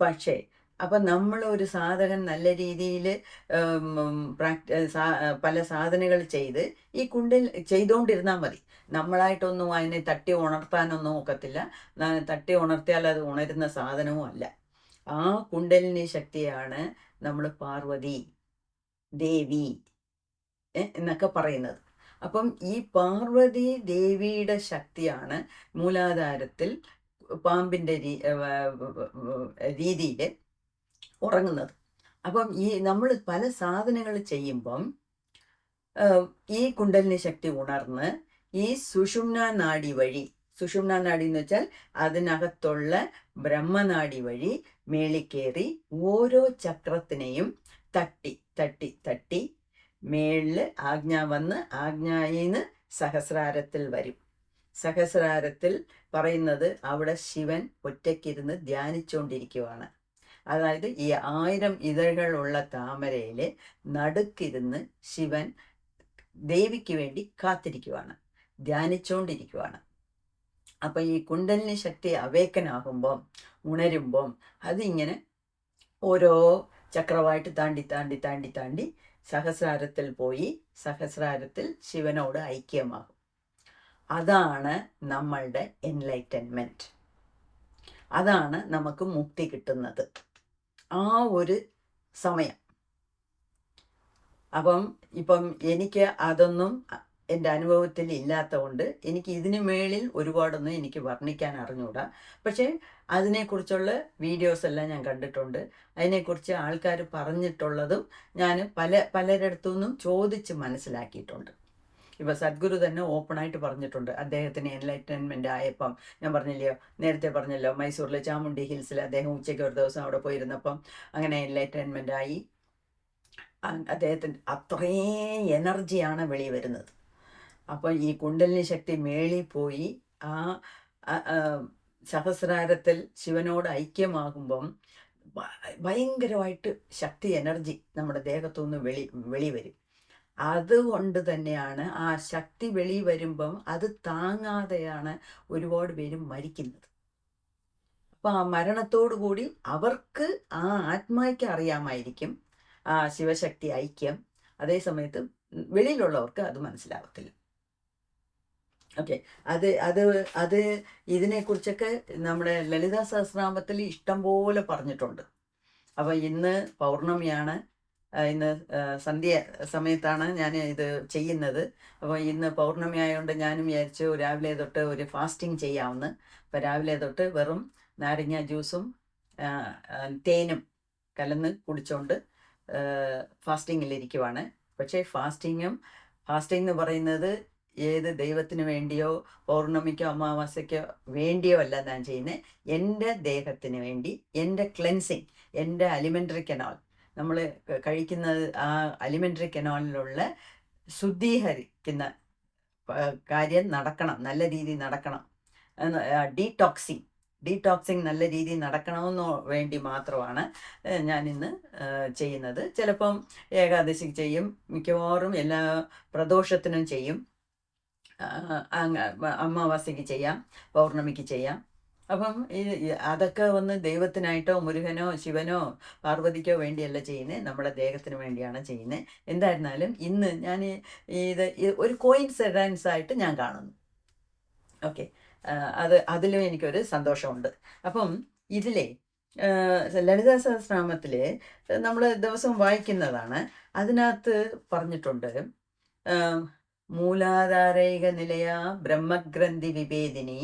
പക്ഷേ അപ്പം നമ്മൾ ഒരു സാധകൻ നല്ല രീതിയിൽ പല സാധനങ്ങൾ ചെയ്ത് ഈ ചെയ്തുകൊണ്ടിരുന്നാൽ മതി. നമ്മളായിട്ടൊന്നും അതിനെ തട്ടി ഉണർത്താനൊന്നും ഒക്കത്തില്ല. തട്ടി ഉണർത്തിയാൽ അത് ഉണരുന്ന സാധനവും അല്ല. ആ കുണ്ടലിനി ശക്തിയാണ് നമ്മൾ പാർവതി ദേവി എന്നൊക്കെ പറയുന്നത്. അപ്പം ഈ പാർവതി ദേവിയുടെ ശക്തിയാണ് മൂലാധാരത്തിൽ പാമ്പിൻ്റെ രീതിയിൽ ഉറങ്ങുന്നത്. അപ്പം നമ്മൾ പല സാധനങ്ങൾ ചെയ്യുമ്പം ഈ കുണ്ടലിനി ശക്തി ഉണർന്ന് ഈ സുഷുമ്ന നാഡി വഴി, സുഷുമ്ന നാഡി എന്ന് വെച്ചാൽ അതിനകത്തുള്ള ബ്രഹ്മനാഡി വഴി മേളിക്കേറി ഓരോ ചക്രത്തിനെയും തട്ടി തട്ടി തട്ടി മേളിൽ ആജ്ഞ വന്ന് ആജ്ഞായിന്ന് സഹസ്രാരത്തിൽ വരും. സഹസ്രാരത്തിൽ പറയുന്നത് അവിടെ ശിവൻ ഒറ്റയ്ക്കിരുന്ന് ധ്യാനിച്ചുകൊണ്ടിരിക്കുവാണ്. അതായത് ഈ 1000 ഇതളുകളുള്ള താമരയിൽ നടുക്കിരുന്ന് ശിവൻ ദേവിക്ക് വേണ്ടി കാത്തിരിക്കുവാണ്, ധ്യാനിച്ചുകൊണ്ടിരിക്കുവാണ്. അപ്പം ഈ കുണ്ടലിനി ശക്തി അവേക്കനാകുമ്പം, ഉണരുമ്പം അതിങ്ങനെ ഓരോ ചക്രവായിട്ട് താണ്ടി താണ്ടി താണ്ടി താണ്ടി സഹസ്രാരത്തിൽ പോയി സഹസ്രാരത്തിൽ ശിവനോട് ഐക്യമാകും. അതാണ് നമ്മളുടെ എൻലൈറ്റൻമെൻറ്റ്. അതാണ് നമുക്ക് മുക്തി കിട്ടുന്നത് ആ ഒരു സമയം. ഇപ്പം എനിക്ക് അതൊന്നും എൻ്റെ അനുഭവത്തിൽ ഇല്ലാത്തതുകൊണ്ട് എനിക്ക് ഇതിനു മേളിൽ ഒരുപാടൊന്നും എനിക്ക് വർണ്ണിക്കാൻ അറിഞ്ഞുകൂടാ. പക്ഷേ അതിനെക്കുറിച്ചുള്ള വീഡിയോസ് എല്ലാം ഞാൻ കണ്ടിട്ടുണ്ട്. അതിനെക്കുറിച്ച് ആൾക്കാർ പറഞ്ഞിട്ടുള്ളതും ഞാൻ പലരിടത്തു നിന്നും ചോദിച്ച് മനസ്സിലാക്കിയിട്ടുണ്ട്. ഇപ്പോൾ സദ്ഗുരു തന്നെ ഓപ്പണായിട്ട് പറഞ്ഞിട്ടുണ്ട്. അദ്ദേഹത്തിന് എൻലൈറ്റൻമെൻ്റ് ആയപ്പം ഞാൻ പറഞ്ഞില്ലയോ, നേരത്തെ പറഞ്ഞല്ലോ, മൈസൂരിലെ ചാമുണ്ഡി ഹിൽസിൽ അദ്ദേഹം ഉച്ചയ്ക്ക് ഒരു ദിവസം അവിടെ പോയിരുന്നപ്പം അങ്ങനെ എൻലൈറ്റൻമെൻ്റ് ആയി. അദ്ദേഹത്തിൻ്റെ അത്രയും എനർജിയാണ് വെളി വരുന്നത്. അപ്പം ഈ കുണ്ടലിനി ശക്തി മേളിൽ പോയി ആ സഹസ്രാരത്തിൽ ശിവനോട് ഐക്യമാകുമ്പം ഭയങ്കരമായിട്ട് ശക്തി, എനർജി നമ്മുടെ ദേഹത്തുനിന്ന് വെളി വരും. അതുകൊണ്ട് തന്നെയാണ് ആ ശക്തി വെളി വരുമ്പം അത് താങ്ങാതെയാണ് ഒരുപാട് പേര് മരിക്കുന്നത്. അപ്പം ആ മരണത്തോടു കൂടി അവർക്ക് ആ ആത്മായ്ക്ക് അറിയാമായിരിക്കും ആ ശിവശക്തി ഐക്യം. അതേ സമയത്ത് വെളിയിലുള്ളവർക്ക് അത് മനസ്സിലാവത്തില്ല. ഓക്കെ, അത് ഇതിനെക്കുറിച്ചൊക്കെ നമ്മുടെ ലളിതാ സഹസ്രനാമത്തിൽ ഇഷ്ടം പോലെ പറഞ്ഞിട്ടുണ്ട്. അപ്പം ഇന്ന് പൗർണമിയാണ്, ഇന്ന് സന്ധ്യ സമയത്താണ് ഞാൻ ഇത് ചെയ്യുന്നത്. അപ്പോൾ ഇന്ന് പൗർണമി ആയതുകൊണ്ട് ഞാനും വിചാരിച്ചു രാവിലെ തൊട്ട് ഒരു ഫാസ്റ്റിംഗ് ചെയ്യാമെന്ന്. അപ്പോൾ രാവിലെ തൊട്ട് വെറും നാരങ്ങ ജ്യൂസും തേനും കലർന്ന് കുടിച്ചുകൊണ്ട് ഫാസ്റ്റിങ്ങിലിരിക്കുവാണ്. പക്ഷേ ഫാസ്റ്റിംഗ് എന്ന് പറയുന്നത് ഏത് ദൈവത്തിന് വേണ്ടിയോ പൗർണമിക്കോ അമാവാസ്യക്കോ വേണ്ടിയോ അല്ല ഞാൻ ചെയ്യുന്നത്. എൻ്റെ ദേഹത്തിന് വേണ്ടി, എൻ്റെ ക്ലെൻസിങ്, എൻ്റെ അലിമെൻ്ററി കനാൽ, നമ്മൾ കഴിക്കുന്നത് ആ അലിമെൻ്ററി കനാലിലുള്ള ശുദ്ധീകരിക്കുന്ന കാര്യം നടക്കണം, നല്ല രീതിയിൽ നടക്കണം. ഡീടോക്സിങ് നല്ല രീതിയിൽ നടക്കണമെന്ന് വേണ്ടി മാത്രമാണ് ഞാനിന്ന് ചെയ്യുന്നത്. ചിലപ്പം ഏകാദശിക്ക് ചെയ്യും, മിക്കവാറും എല്ലാ പ്രദോഷത്തിനും ചെയ്യും, അമാവാസ്യക്ക് ചെയ്യാം, പൗർണമിക്ക് ചെയ്യാം. അപ്പം അതൊക്കെ ഒന്ന് ദൈവത്തിനായിട്ടോ മുരുകനോ ശിവനോ പാർവതിക്കോ വേണ്ടിയല്ല ചെയ്യുന്നത്, നമ്മുടെ ദേഹത്തിന് വേണ്ടിയാണ് ചെയ്യുന്നത്. എന്തായിരുന്നാലും ഇന്ന് ഞാൻ ഇത് ഒരു കോയിൻസിഡൻസ് ആയിട്ട് ഞാൻ കാണുന്നു. ഓക്കെ, അതിലും എനിക്കൊരു സന്തോഷമുണ്ട്. അപ്പം ഇതിലെ ലളിതാ സഹസ്രനാമത്തിൽ നമ്മൾ ദിവസം വായിക്കുന്നതാണ്. അതിനകത്ത് പറഞ്ഞിട്ടുണ്ട്, മൂലാധാരൈക നിലയ ബ്രഹ്മഗ്രന്ഥി വിഭേദിനി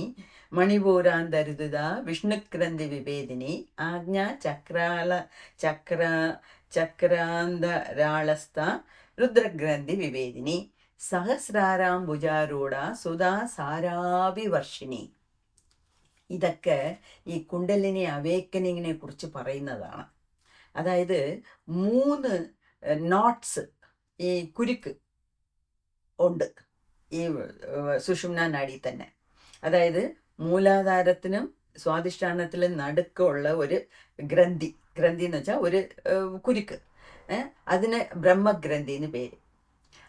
മണിപൂരാന്തരുത വിഷ്ണുഗ്രന്ഥി വിഭേദിനി ആജ്ഞ ചക്രാന്തരാളസ്ഥ രുദ്രഗ്രന്ഥി വിഭേദിനി സഹസ്രാരാംബുജാരൂഢ സുധാ സാരാഭിവർഷിണി. ഇതൊക്കെ ഈ കുണ്ടലിനി അവേക്കനിങ്ങിനെ കുറിച്ച് പറയുന്നതാണ്. അതായത് 3 നോട്ട്സ്, ഈ കുരുക്ക് ഉണ്ട് ഈ സുഷുമ്നാ നാഡി തന്നെ. അതായത് മൂലാധാരത്തിനും സ്വാധിഷ്ഠാനത്തിലും നടുക്കുള്ള ഒരു ഗ്രന്ഥി എന്ന് വെച്ചാൽ ഒരു കുരുക്ക്, അതിന് ബ്രഹ്മഗ്രന്ഥി എന്ന് പേര്.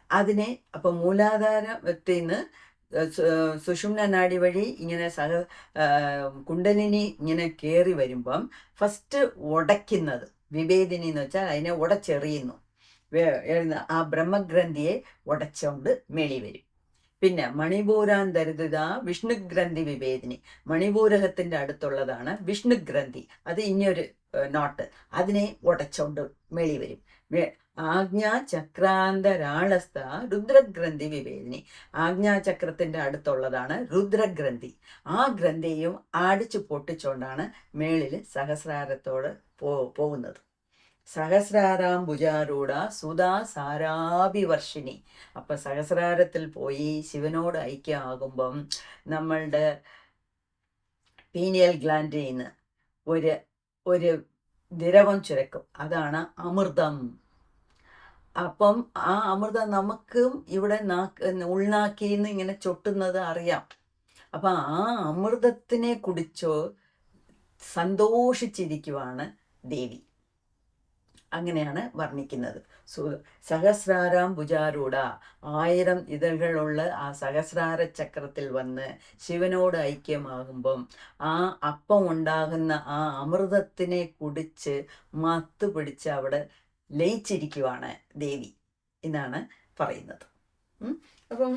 അതിനെ അപ്പം മൂലാധാരത്തിൽ നിന്ന് സുഷുമ്ന നാഡി വഴി ഇങ്ങനെ കുണ്ടലിനി ഇങ്ങനെ കയറി വരുമ്പം ഫസ്റ്റ് ഉടയ്ക്കുന്നത് വിഭേദിനി എന്ന് വെച്ചാൽ അതിനെ ഉടച്ചെറിയുന്നു. ആ ബ്രഹ്മഗ്രന്ഥിയെ ഉടച്ചുകൊണ്ട് മേളി വരും. പിന്നെ മണിപൂരാന്തരുത വിഷ്ണുഗ്രന്ഥി വിഭേദിനി, മണിപൂരകത്തിൻ്റെ അടുത്തുള്ളതാണ് വിഷ്ണുഗ്രന്ഥി, അത് ഇനിയൊരു നോട്ട്, അതിനെ ഉടച്ചുകൊണ്ട് മേളി വരും. ആജ്ഞാചക്രാന്തരാളസ്ഥ രുദ്രഗ്രന്ഥി വിഭേദിനി, ആജ്ഞാചക്രത്തിൻ്റെ അടുത്തുള്ളതാണ് രുദ്രഗ്രന്ഥി. ആ ഗ്രന്ഥിയും അടിച്ചു പൊട്ടിച്ചുകൊണ്ടാണ് മേളിൽ സഹസ്രാരത്തോട് പോകുന്നത്. സഹസ്രാരാംബുജാരൂഢ സുധാ സാരാഭിവർഷിണി. അപ്പം സഹസ്രാരത്തിൽ പോയി ശിവനോട് ഐക്യമാകുമ്പം നമ്മളുടെ പീനിയൽ ഗ്ലാൻഡിൽ നിന്ന് ഒരു ദ്രവം ചുരക്കും, അതാണ് അമൃതം. അപ്പം ആ അമൃതം നമുക്കും ഇവിടെ ഉൾനാക്കിന്ന് ഇങ്ങനെ ചൊട്ടുന്നത് അറിയാം. അപ്പം ആ അമൃതത്തിനെ കുടിച്ചോ സന്തോഷിച്ചിരിക്കുവാണ് ദേവി. അങ്ങനെയാണ് വർണ്ണിക്കുന്നത്. സഹസ്രാരാം ഭുജാരൂഢ, 1000 ഇതളുകളുള്ള ആ സഹസ്രാര ചക്രത്തിൽ വന്ന് ശിവനോട് ഐക്യമാകുമ്പം ആ അപ്പം ഉണ്ടാകുന്ന ആ അമൃതത്തിനെ കുടിച്ച് മത്ത് പിടിച്ച് അവിടെ ലയിച്ചിരിക്കുവാണ് ദേവി എന്നാണ് പറയുന്നത്. അപ്പം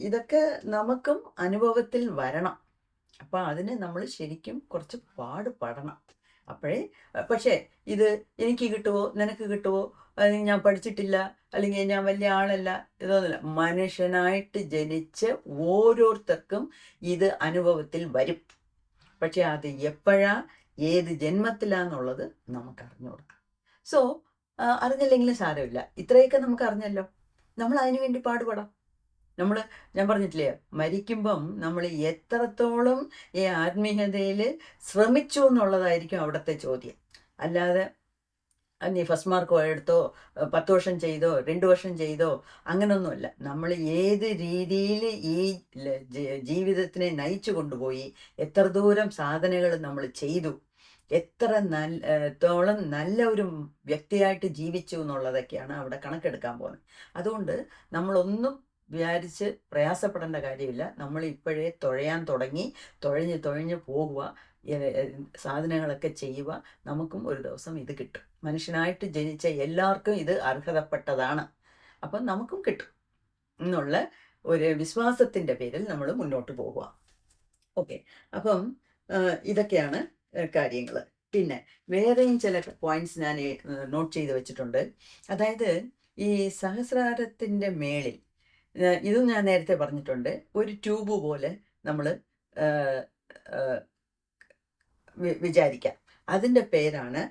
ഇതൊക്കെ നമുക്കും അനുഭവത്തിൽ വരണം. അപ്പം അതിന് നമ്മൾ ശരിക്കും കുറച്ച് പാടുപെടണം. പക്ഷേ ഇത് എനിക്ക് കിട്ടുമോ നിനക്ക് കിട്ടുമോ, അല്ലെങ്കിൽ ഞാൻ പഠിച്ചിട്ടില്ല, അല്ലെങ്കിൽ ഞാൻ വലിയ ആളല്ല, ഇതൊന്നുമില്ല. മനുഷ്യനായിട്ട് ജനിച്ച് ഓരോരുത്തർക്കും ഇത് അനുഭവത്തിൽ വരും. പക്ഷെ അത് എപ്പോഴാ ഏത് ജന്മത്തിലാന്നുള്ളത് നമുക്ക് അറിഞ്ഞുകൊടുക്കാം. സോ അറിഞ്ഞില്ലെങ്കിലും സാരമില്ല, ഇത്രയൊക്കെ നമുക്ക് അറിഞ്ഞല്ലോ, നമ്മൾ അതിനു വേണ്ടി പാടുപെടാം. ഞാൻ പറഞ്ഞിട്ടില്ലേ, മരിക്കുമ്പം നമ്മൾ എത്രത്തോളം ഈ ആത്മീയതയിൽ ശ്രമിച്ചു എന്നുള്ളതായിരിക്കും അവിടുത്തെ ചോദ്യം. അല്ലാതെ നീ ഫസ്റ്റ് മാർക്ക് എടുത്തോ, 10 വർഷം ചെയ്തോ, 2 വർഷം ചെയ്തോ, അങ്ങനൊന്നുമല്ല. നമ്മൾ ഏത് രീതിയിൽ ഈ ജീവിതത്തിനെ നയിച്ചു കൊണ്ടുപോയി, എത്ര ദൂരം സാധനകൾ നമ്മൾ ചെയ്തു, എത്ര തോളം നല്ല ഒരു വ്യക്തിയായിട്ട് ജീവിച്ചു എന്നുള്ളതൊക്കെയാണ് അവിടെ കണക്കെടുക്കാൻ പോകുന്നത്. അതുകൊണ്ട് നമ്മളൊന്നും വിചാരിച്ച് പ്രയാസപ്പെടേണ്ട കാര്യമില്ല. നമ്മൾ ഇപ്പോഴേ തുഴയാൻ തുടങ്ങി, തുഴഞ്ഞ് പോകുക, സാധനങ്ങളൊക്കെ ചെയ്യുക. നമുക്കും ഒരു ദിവസം ഇത് കിട്ടും. മനുഷ്യനായിട്ട് ജനിച്ച എല്ലാവർക്കും ഇത് അർഹതപ്പെട്ടതാണ്. അപ്പം നമുക്കും കിട്ടും എന്നുള്ള ഒരു വിശ്വാസത്തിൻ്റെ പേരിൽ നമ്മൾ മുന്നോട്ട് പോകുക. ഓക്കെ, അപ്പം ഇതൊക്കെയാണ് കാര്യങ്ങൾ. പിന്നെ വേറെയും ചില പോയിന്റ്സ് ഞാൻ നോട്ട് ചെയ്ത് വെച്ചിട്ടുണ്ട്. അതായത് ഈ സഹസ്രാരത്തിൻ്റെ മേളിൽ, ഇതും ഞാൻ നേരത്തെ പറഞ്ഞിട്ടുണ്ട്, ഒരു ട്യൂബ് പോലെ നമ്മൾ വിചാരിക്കാം. അതിൻ്റെ പേരാണ്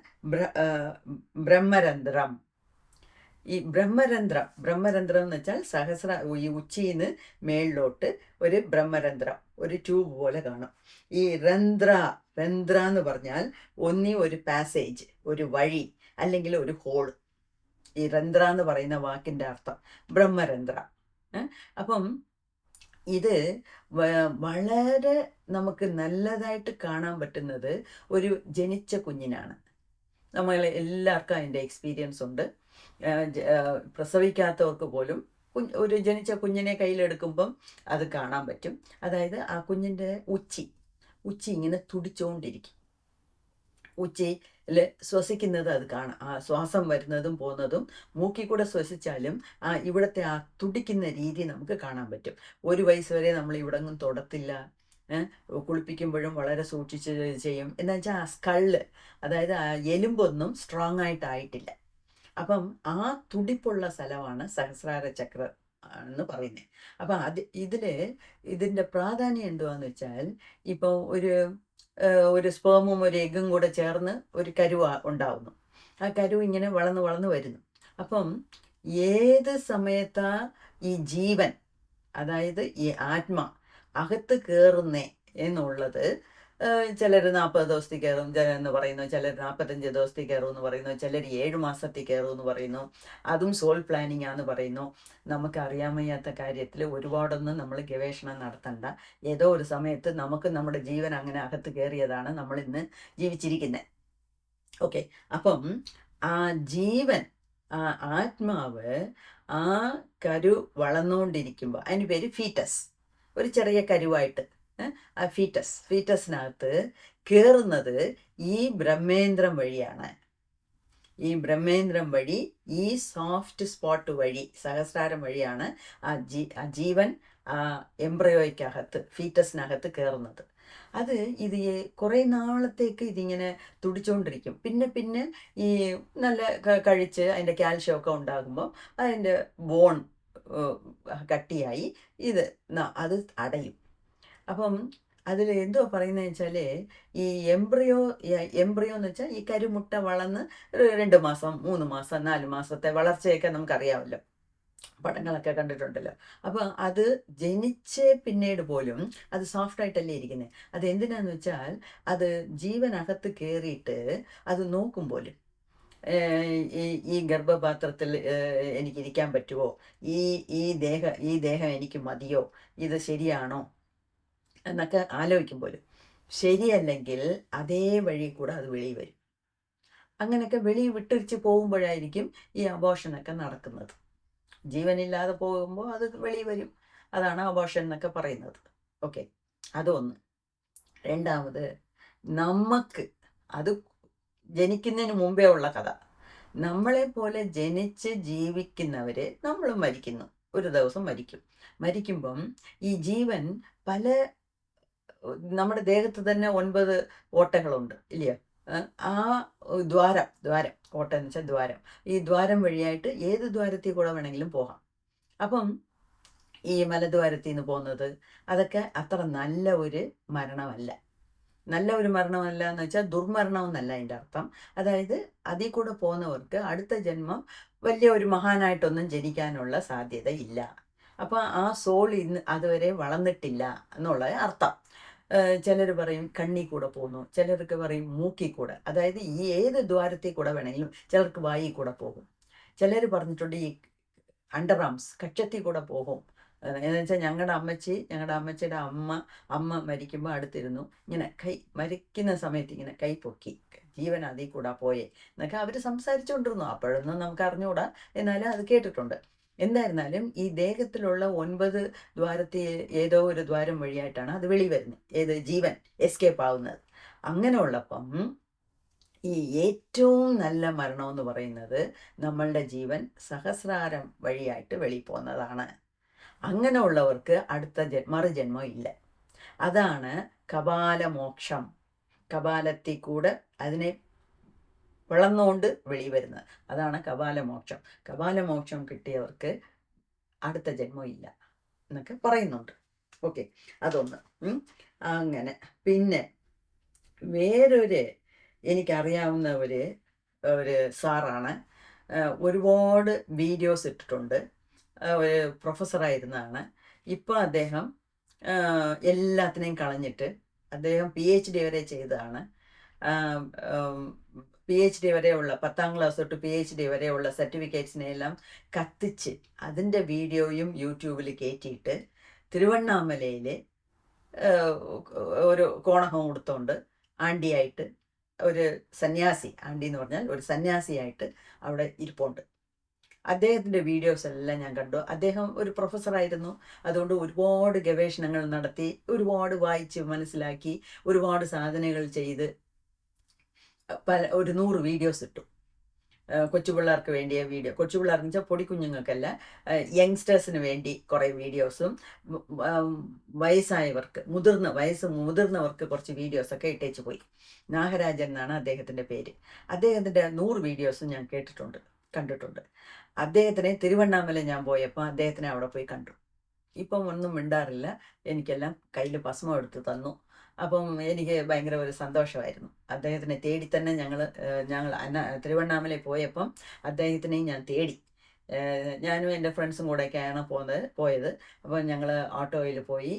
ബ്രഹ്മരന്ധ്രം. ഈ ബ്രഹ്മരന്ധ്രം എന്ന് വെച്ചാൽ ഈ ഉച്ചിയിൽ നിന്ന് മേളിലോട്ട് ഒരു ബ്രഹ്മരന്ധ്രം, ഒരു ട്യൂബ് പോലെ കാണും. ഈ രന്ധ്ര എന്ന് പറഞ്ഞാൽ ഒന്നി ഒരു പാസേജ്, ഒരു വഴി, അല്ലെങ്കിൽ ഒരു ഹോള്. ഈ രന്ധ്ര എന്ന് പറയുന്ന വാക്കിൻ്റെ അർത്ഥം ബ്രഹ്മരന്ധ്ര. അപ്പം ഇത് വളരെ നമുക്ക് നല്ലതായിട്ട് കാണാൻ പറ്റുന്നത് ഒരു ജനിച്ച കുഞ്ഞിനാണ്. നമ്മൾ എല്ലാവർക്കും അതിൻ്റെ എക്സ്പീരിയൻസ് ഉണ്ട്. പ്രസവിക്കാത്തവർക്ക് പോലും ഒരു ജനിച്ച കുഞ്ഞിനെ കയ്യിലെടുക്കുമ്പം അത് കാണാൻ പറ്റും. അതായത് ആ കുഞ്ഞിൻ്റെ ഉച്ചി ഇങ്ങനെ തുടിച്ചുകൊണ്ടിരിക്കും. ഉച്ചിയിൽ ശ്വസിക്കുന്നത് അത് കാണാം. ആ ശ്വാസം വരുന്നതും പോകുന്നതും മൂക്കിൽ കൂടെ ശ്വസിച്ചാലും ഇവിടുത്തെ ആ തുടിക്കുന്ന രീതി നമുക്ക് കാണാൻ പറ്റും. 1 വയസ്സ് വരെ നമ്മൾ ഇവിടെങ്ങും തൊടത്തില്ല. കുളിപ്പിക്കുമ്പോഴും വളരെ സൂക്ഷിച്ച് ചെയ്യും. എന്ന് വെച്ചാൽ ആ സ്കള്ള്, അതായത് ആ എലുമ്പൊന്നും സ്ട്രോങ് ആയിട്ടായിട്ടില്ല. അപ്പം ആ തുടിപ്പുള്ള സ്ഥലമാണ് സഹസ്രാര ചക്ര എന്ന് പറയുന്നത്. അപ്പം ഇതിൻ്റെ പ്രാധാന്യം എന്തുവാന്ന് വെച്ചാൽ, ഇപ്പോൾ ഒരു സ്പേമും ഒരു എഗ്ഗും കൂടെ ചേർന്ന് ഒരു കരുവ ഉണ്ടാവുന്നു. ആ കരുവ് ഇങ്ങനെ വളർന്ന് വരുന്നു. അപ്പം ഏത് സമയത്താ ഈ ജീവൻ, അതായത് ഈ ആത്മ അകത്ത് കയറുന്നേ എന്നുള്ളത്, ചിലർ 40 ദിവസത്തിൽ കയറും എന്ന് പറയുന്നു, ചിലർ 45 ദിവസത്തിൽ കയറും എന്ന് പറയുന്നു, ചിലർ 7 മാസത്തിൽ കയറും എന്ന് പറയുന്നു. അതും സോൾ പ്ലാനിങ് ആണെന്ന് പറയുന്നു. നമുക്കറിയാൻ വയ്യാത്ത കാര്യത്തിൽ ഒരുപാടൊന്നും നമ്മൾ ഗവേഷണം നടത്തണ്ട. ഏതോ ഒരു സമയത്ത് നമുക്ക് നമ്മുടെ ജീവൻ അങ്ങനെ അകത്ത് കയറിയതാണ് നമ്മൾ ഇന്ന് ജീവിച്ചിരിക്കുന്നത്. ഓക്കെ, അപ്പം ആ ജീവൻ, ആ ആത്മാവ് ആ കരു വളർന്നുകൊണ്ടിരിക്കുമ്പോൾ, അതിന് പേര് ഫീറ്റസ്, ഒരു ചെറിയ കരുവായിട്ട് ആ ഫീറ്റസിനകത്ത് കയറുന്നത് ഈ ബ്രഹ്മേന്ദ്രം വഴിയാണ്. ഈ ബ്രഹ്മേന്ദ്രം വഴി, ഈ സോഫ്റ്റ് സ്പോട്ട് വഴി, സഹസ്രാരം വഴിയാണ് ആ ജീവൻ എംബ്രയോയ്ക്കകത്ത്, ഫീറ്റസിനകത്ത് കയറുന്നത്. ഇത് കുറേ നാളത്തേക്ക് ഇതിങ്ങനെ തുടിച്ചുകൊണ്ടിരിക്കും. പിന്നെ ഈ നല്ല കഴിച്ച് അതിൻ്റെ കാൽഷ്യമൊക്കെ ഉണ്ടാകുമ്പോൾ അതിൻ്റെ ബോൺ കട്ടിയായി അത് അടയും. അപ്പം അതിൽ എന്തോ പറയുന്നത് വെച്ചാൽ, ഈ എംബ്രിയോ എന്ന് വെച്ചാൽ ഈ കരുമുട്ട വളർന്ന് 2 മാസം 3 മാസം 4 മാസത്തെ വളർച്ചയൊക്കെ നമുക്കറിയാമല്ലോ, പടങ്ങളൊക്കെ കണ്ടിട്ടുണ്ടല്ലോ. അപ്പോൾ അത് ജനിച്ച് പിന്നീട് പോലും അത് സോഫ്റ്റായിട്ടല്ലേ ഇരിക്കുന്നത്. അത് എന്തിനാന്ന് വെച്ചാൽ, അത് ജീവനകത്ത് കയറിയിട്ട് അത് നോക്കും പോലും. ഈ ഈ ഗർഭപാത്രത്തിൽ എനിക്കിരിക്കാൻ പറ്റുമോ, ഈ ഈ ദേഹം എനിക്ക് മതിയോ, ഇത് ശരിയാണോ എന്നൊക്കെ ആലോചിക്കുമ്പോൾ ശരിയല്ലെങ്കിൽ അതേ വഴി കൂടെ അത് വെളിയിൽ വരും. അങ്ങനെയൊക്കെ വെളിയിൽ വിട്ടരിച്ച് പോകുമ്പോഴായിരിക്കും ഈ അബോർഷനൊക്കെ നടക്കുന്നത്. ജീവനില്ലാതെ പോകുമ്പോൾ അത് വെളിയിൽ വരും. അതാണ് അബോർഷൻ എന്നൊക്കെ പറയുന്നത്. ഓക്കെ, അതൊന്ന്. രണ്ടാമത്, നമുക്ക് അത് ജനിക്കുന്നതിന് മുമ്പേ ഉള്ള കഥ. നമ്മളെ പോലെ ജനിച്ച് ജീവിക്കുന്നവർ നമ്മൾ മരിക്കുന്നു, ഒരു ദിവസം മരിക്കും. മരിക്കുമ്പം ഈ ജീവൻ പല, നമ്മുടെ ദേഹത്ത് തന്നെ 9 ഓട്ടകളുണ്ട് ഇല്ലയോ? ആ ദ്വാരം ഓട്ടം എന്ന് വെച്ചാൽ ദ്വാരം. ഈ ദ്വാരം വഴിയായിട്ട് ഏത് ദ്വാരത്തിൽ കൂടെ വേണമെങ്കിലും പോകാം. അപ്പം ഈ മലദ്വാരത്തിൽ നിന്ന് പോകുന്നത് അതൊക്കെ അത്ര നല്ല ഒരു മരണമല്ല. നല്ല ഒരു മരണമല്ല എന്ന് വെച്ചാൽ ദുർമരണം എന്നല്ല അതിൻ്റെ അർത്ഥം. അതായത് അതിൽ കൂടെ പോകുന്നവർക്ക് അടുത്ത ജന്മം വലിയ ഒരു മഹാനായിട്ടൊന്നും ജനിക്കാനുള്ള സാധ്യത ഇല്ല. അപ്പം ആ സോൾ ഇന്ന് അതുവരെ വളർന്നിട്ടില്ല എന്നുള്ള അർത്ഥം. ചിലർ പറയും കണ്ണി കൂടെ പോകുന്നു, ചിലർക്ക് പറയും മൂക്കിൽ കൂടെ. അതായത് ഈ ഏത് ദ്വാരത്തിൽ കൂടെ വേണമെങ്കിലും, ചിലർക്ക് വായിൽ കൂടെ പോകും. ചിലർ പറഞ്ഞിട്ടുണ്ട് ഈ അണ്ടർ ആംസ് കക്ഷത്തിൽ കൂടെ പോകും. എന്ന് വെച്ചാൽ ഞങ്ങളുടെ അമ്മച്ചിയുടെ അമ്മ മരിക്കുമ്പോൾ അടുത്തിരുന്നു, ഇങ്ങനെ മരിക്കുന്ന സമയത്ത് ഇങ്ങനെ കൈ പൊക്കി, ജീവൻ അതിൽ കൂടെ പോയേ എന്നൊക്കെ അവർ സംസാരിച്ചുകൊണ്ടിരുന്നു. അപ്പോഴൊന്നും നമുക്ക് അറിഞ്ഞുകൂടാ, എന്നാലും അത് കേട്ടിട്ടുണ്ട്. എന്തായിരുന്നാലും ഈ ദേഹത്തിലുള്ള 9 ദ്വാരത്തിൽ ഏതോ ഒരു ദ്വാരം വഴിയായിട്ടാണ് അത് വെളി വരുന്നത്, ഏത് ജീവൻ എസ്കേപ്പ് ആവുന്നത്. അങ്ങനെ ഉള്ളപ്പം ഈ ഏറ്റവും നല്ല മരണമെന്ന് പറയുന്നത് നമ്മളുടെ ജീവൻ സഹസ്രാരം വഴിയായിട്ട് വെളി പോകുന്നതാണ്. അങ്ങനെ ഉള്ളവർക്ക് അടുത്ത മറുജന്മം ഇല്ല. അതാണ് കപാലമോക്ഷം. കപാലത്തിൽ കൂടെ അതിനെ വിളന്നുകൊണ്ട് വെളി വരുന്നത്, അതാണ് കപാലമോക്ഷം. കപാലമോക്ഷം കിട്ടിയവർക്ക് അടുത്ത ജന്മം ഇല്ല എന്നൊക്കെ പറയുന്നുണ്ട്. ഓക്കെ, അതൊന്ന്. അങ്ങനെ പിന്നെ വേറൊരു എനിക്കറിയാവുന്ന ഒരു സാറാണ്, ഒരുപാട് വീഡിയോസ് ഇട്ടിട്ടുണ്ട്. ഒരു പ്രൊഫസറായിരുന്നതാണ്. ഇപ്പോൾ അദ്ദേഹം എല്ലാത്തിനെയും കളഞ്ഞിട്ട് അദ്ദേഹം PhD വരെ ചെയ്തതാണ്. PhD വരെയുള്ള 10ാം ക്ലാസ് തൊട്ട് PhD വരെയുള്ള സർട്ടിഫിക്കറ്റ്സിനെയെല്ലാം കത്തിച്ച് അതിൻ്റെ വീഡിയോയും യൂട്യൂബിൽ കയറ്റിയിട്ട് തിരുവണ്ണാമലയിൽ ഒരു കോണകം കൊടുത്തോണ്ട് ആണ്ടിയായിട്ട് ഒരു സന്യാസി, ആണ്ടി എന്ന് പറഞ്ഞാൽ ഒരു സന്യാസിയായിട്ട് അവിടെ ഇരിപ്പുണ്ട്. അദ്ദേഹത്തിൻ്റെ വീഡിയോസ് എല്ലാം ഞാൻ കണ്ടു. അദ്ദേഹം ഒരു പ്രൊഫസറായിരുന്നു, അതുകൊണ്ട് ഒരുപാട് ഗവേഷണങ്ങൾ നടത്തി, ഒരുപാട് വായിച്ച് മനസ്സിലാക്കി, ഒരുപാട് സാധനകൾ ചെയ്ത് ഒരു 100 വീഡിയോസ് ഇട്ടു. കൊച്ചു പിള്ളേർക്ക് വേണ്ടിയ വീഡിയോ, കൊച്ചു പിള്ളേർക്ക് വെച്ചാൽ പൊടിക്കുഞ്ഞുങ്ങൾക്കല്ല, യങ്സ്റ്റേഴ്സിന് വേണ്ടി കുറേ വീഡിയോസും, വയസ്സായവർക്ക് മുതിർന്നവർക്ക് കുറച്ച് വീഡിയോസൊക്കെ ഇട്ടേച്ച് പോയി. നാഗരാജൻ എന്നാണ് അദ്ദേഹത്തിൻ്റെ പേര്. അദ്ദേഹത്തിൻ്റെ 100 വീഡിയോസും ഞാൻ കണ്ടിട്ടുണ്ട്. അദ്ദേഹത്തിനെ തിരുവണ്ണാമല ഞാൻ പോയപ്പോൾ അദ്ദേഹത്തിനെ അവിടെ പോയി കണ്ടു. ഇപ്പം ഒന്നും മിണ്ടാറില്ല, എനിക്കെല്ലാം കയ്യിൽ ഭസ്മം എടുത്ത് തന്നു. അപ്പം എനിക്ക് ഭയങ്കര ഒരു സന്തോഷമായിരുന്നു. അദ്ദേഹത്തിനെ തേടി തന്നെ ഞങ്ങൾ തിരുവണ്ണാമലയിൽ പോയപ്പം അദ്ദേഹത്തിനെയും ഞാൻ തേടി. ഞാനും എൻ്റെ ഫ്രണ്ട്സും കൂടെയൊക്കെയാണ് പോയത്. അപ്പം ഞങ്ങൾ ഓട്ടോയിൽ പോയി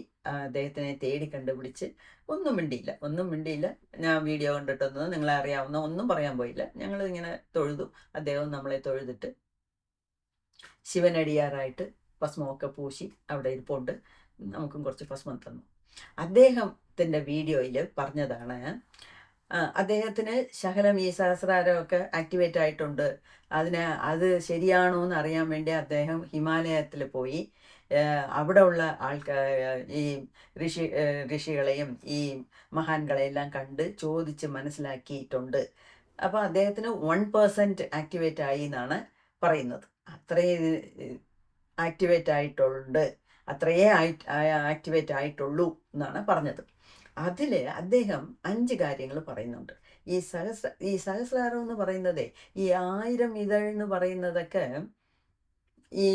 അദ്ദേഹത്തിനെ തേടി കണ്ടുപിടിച്ച് ഒന്നും മിണ്ടിയില്ല. ഞാൻ വീഡിയോ കണ്ടിട്ടൊന്നും നിങ്ങളെ അറിയാവുന്ന ഒന്നും പറയാൻ പോയില്ല. ഞങ്ങൾ ഇങ്ങനെ തൊഴുതു. അദ്ദേഹം നമ്മളെ തൊഴുതിട്ട് ശിവനടിയാറായിട്ട് ഭസ്മമൊക്കെ പൂശി അവിടെ ഇരിപ്പുണ്ട്. നമുക്കും കുറച്ച് ഭസ്മം തന്നു. അദ്ദേഹത്തിൻ്റെ വീഡിയോയിൽ പറഞ്ഞതാണ്, അദ്ദേഹത്തിന് ശകലം ഈ സഹസ്രാരമൊക്കെ ആക്ടിവേറ്റ് ആയിട്ടുണ്ട്. അത് ശരിയാണോ എന്ന് അറിയാൻ വേണ്ടി അദ്ദേഹം ഹിമാലയത്തിൽ പോയി അവിടെ ഉള്ള ഈ ഋഷികളെയും ഈ മഹാന്കളെയെല്ലാം കണ്ട് ചോദിച്ച് മനസ്സിലാക്കിയിട്ടുണ്ട്. അപ്പോൾ അദ്ദേഹത്തിന് 1% ആക്ടിവേറ്റ് ആയി എന്നാണ് പറയുന്നത്. അത്രയും ആക്ടിവേറ്റ് ആയിട്ടുണ്ട്, അത്രയേ ആക്ടിവേറ്റ് ആയിട്ടുള്ളൂ എന്നാണ് പറഞ്ഞത്. അതിൽ അദ്ദേഹം 5 കാര്യങ്ങൾ പറയുന്നുണ്ട്. ഈ സഹസ്രാരം എന്ന് പറയുന്നത്, ഈ 1000 ഇതൾ എന്ന് പറയുന്നതൊക്കെ ഈ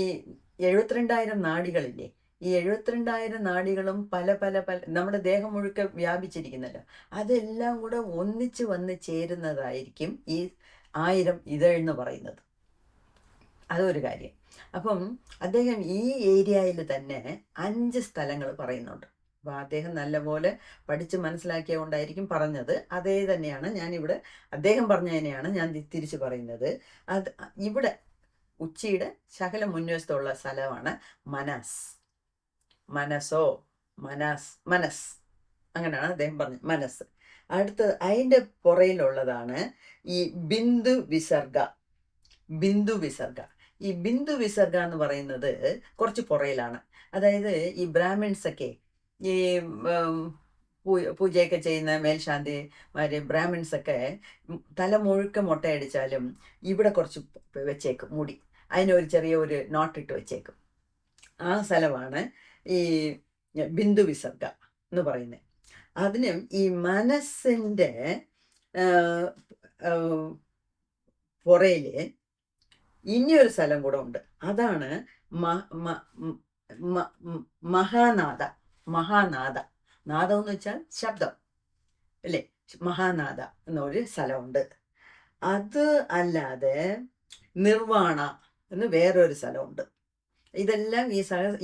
72,000 നാഡികളില്ലേ, ഈ 72,000 നാഡികളും പല നമ്മുടെ ദേഹം മുഴുക്കെ വ്യാപിച്ചിരിക്കുന്നല്ലോ, അതെല്ലാം കൂടെ ഒന്നിച്ച് വന്ന് ചേരുന്നതായിരിക്കും ഈ 1000 ഇതൾ എന്ന് പറയുന്നത്. അതൊരു കാര്യം. അപ്പം അദ്ദേഹം ഈ ഏരിയയിൽ തന്നെ 5 സ്ഥലങ്ങൾ പറയുന്നുണ്ട്. അപ്പോൾ അദ്ദേഹം നല്ലപോലെ പഠിച്ച് മനസ്സിലാക്കിയ കൊണ്ടായിരിക്കും പറഞ്ഞത്. അതേ തന്നെയാണ് ഞാനിവിടെ അദ്ദേഹം പറഞ്ഞതിനെയാണ് ഞാൻ തിരിച്ച് പറയുന്നത്. അത് ഇവിടെ ഉച്ചിയുടെ ശകലം മുൻവശത്തുള്ള സ്ഥലമാണ് മനാസ്. മനസ്സോ മനസ് അങ്ങനെയാണ് അദ്ദേഹം പറഞ്ഞത്, മനസ്സ്. അടുത്തത് അതിൻ്റെ പുറയിലുള്ളതാണ് ഈ ബിന്ദു വിസർഗ. ബിന്ദു വിസർഗ, ഈ ബിന്ദു വിസർഗ എന്ന് പറയുന്നത് കുറച്ച് പുറയിലാണ്. അതായത് ഈ ബ്രാഹ്മിൺസൊക്കെ ഈ പൂജയൊക്കെ ചെയ്യുന്ന മേൽശാന്തിമാര് ബ്രാഹ്മിൺസൊക്കെ തല മുഴുക്ക മുട്ടയടിച്ചാലും ഇവിടെ കുറച്ച് വെച്ചേക്കും മുടി, അതിനൊരു ചെറിയ ഒരു നോട്ടിട്ട് വെച്ചേക്കും. ആ സ്ഥലമാണ് ഈ ബിന്ദു വിസർഗ എന്ന് പറയുന്നത്. അതിനും ഈ മനസ്സിൻ്റെ പുറയില് ഇനിയൊരു സ്ഥലം കൂടെ ഉണ്ട്. അതാണ് മഹാനാദ. മഹാനാദ, നാദം എന്ന് വെച്ചാൽ ശബ്ദം അല്ലേ, മഹാനാദ എന്നൊരു സ്ഥലമുണ്ട്. അത് അല്ലാതെ നിർവാണ എന്ന് വേറൊരു സ്ഥലമുണ്ട്. ഇതെല്ലാം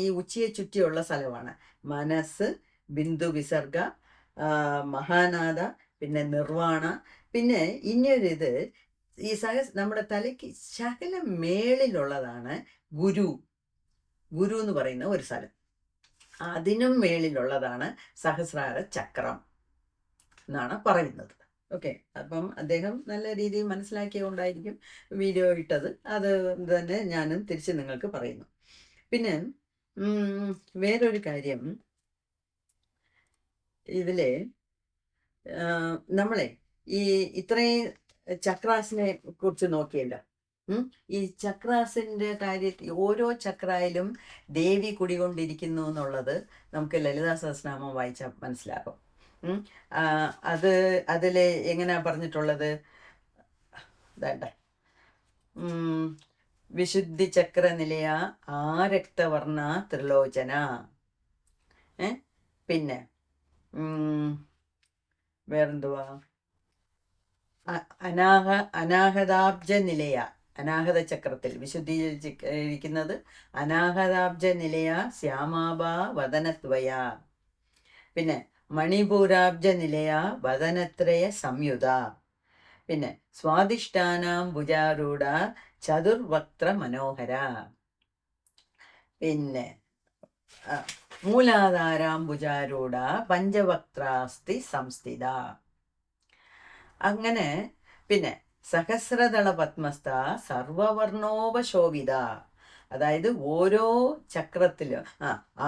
ഈ ഉച്ചിയെ ചുറ്റിയുള്ള സ്ഥലമാണ്. മനസ്സ്, ബിന്ദു വിസർഗ, മഹാനാദ, പിന്നെ നിർവാണ. പിന്നെ ഇനിയൊരിത് ഈ നമ്മുടെ തലയ്ക്ക് ശകലം മേളിലുള്ളതാണ് ഗുരു. ഗുരു എന്ന് പറയുന്ന ഒരു സ്ഥലം. അതിനും മേളിലുള്ളതാണ് സഹസ്രാര ചക്രം എന്നാണ് പറയുന്നത്. ഓക്കെ, അപ്പം അദ്ദേഹം നല്ല രീതിയിൽ മനസ്സിലാക്കിയതുകൊണ്ടായിരിക്കും വീഡിയോ ഇട്ടത്. അത് തന്നെ ഞാനും തിരിച്ച് നിങ്ങൾക്ക് പറയുന്നു. പിന്നെ വേറൊരു കാര്യം, ഇതിലെ നമ്മളെ ഈ ഇത്രയും ചക്രാസിനെ കുറിച്ച് നോക്കിയല്ലോ. ഈ ചക്രാസിൻ്റെ കാര്യത്തിൽ ഓരോ ചക്രായിലും ദേവി കുടികൊണ്ടിരിക്കുന്നു എന്നുള്ളത് നമുക്ക് ലളിതാ സഹസ്രനാമം വായിച്ചാൽ മനസ്സിലാകും. അതിൽ എങ്ങനെയാ പറഞ്ഞിട്ടുള്ളത്? വേണ്ട, വിശുദ്ധി ചക്ര നിലയ ആരക്തവർണ ത്രിലോചന. പിന്നെ വേറെന്തുവാ? അനാഹതാബ്ജ നിലയ. അനാഹത ചക്രത്തിൽ വിശുദ്ധീകരിക്കുന്നത് അനാഹതാബ്ജ നിലയ ശ്യാമാഭ വദനത്വയ. പിന്നെ മണിപൂരാബ്ജ നിലയ വദനത്രയ സംയുത. പിന്നെ സ്വാദിഷ്ഠാനാം ഭുജാരൂഢ ചതുർവക്ത്ര മനോഹര. പിന്നെ മൂലാധാരാം ഭുജാരൂഢ പഞ്ചവക്ത്രാസ്തി സംസ്ഥിത. അങ്ങനെ പിന്നെ സഹസ്രദള പത്മസ്ഥ സർവവർണോപശോഭിത. അതായത് ഓരോ ചക്രത്തിലും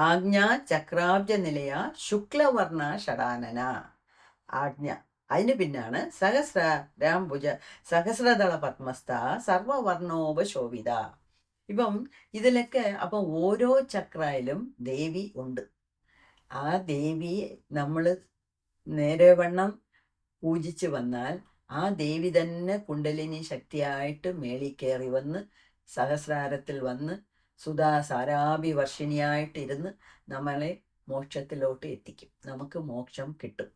ആജ്ഞ ചക്രാബ്ജ നിലയ ശുക്ലവർണ ഷടാനന. ആജ്ഞ, അതിന് പിന്നാണ് സഹസ്രദള പത്മസ്ഥ സർവവർണോപശോഭിത. ഇപ്പം ഇതിലൊക്കെ അപ്പം ഓരോ ചക്രയിലും ദേവി ഉണ്ട്. ആ ദേവിയെ നമ്മൾ നേരെ വണ്ണം പൂജിച്ച് വന്നാൽ ആ ദേവി തന്നെ കുണ്ടലിനി ശക്തിയായിട്ട് മേളിൽ കയറി വന്ന് സഹസ്രാരത്തിൽ വന്ന് സുധാ സാരാഭി വർഷിണിയായിട്ടിരുന്ന് നമ്മളെ മോക്ഷത്തിലോട്ട് എത്തിക്കും. നമുക്ക് മോക്ഷം കിട്ടും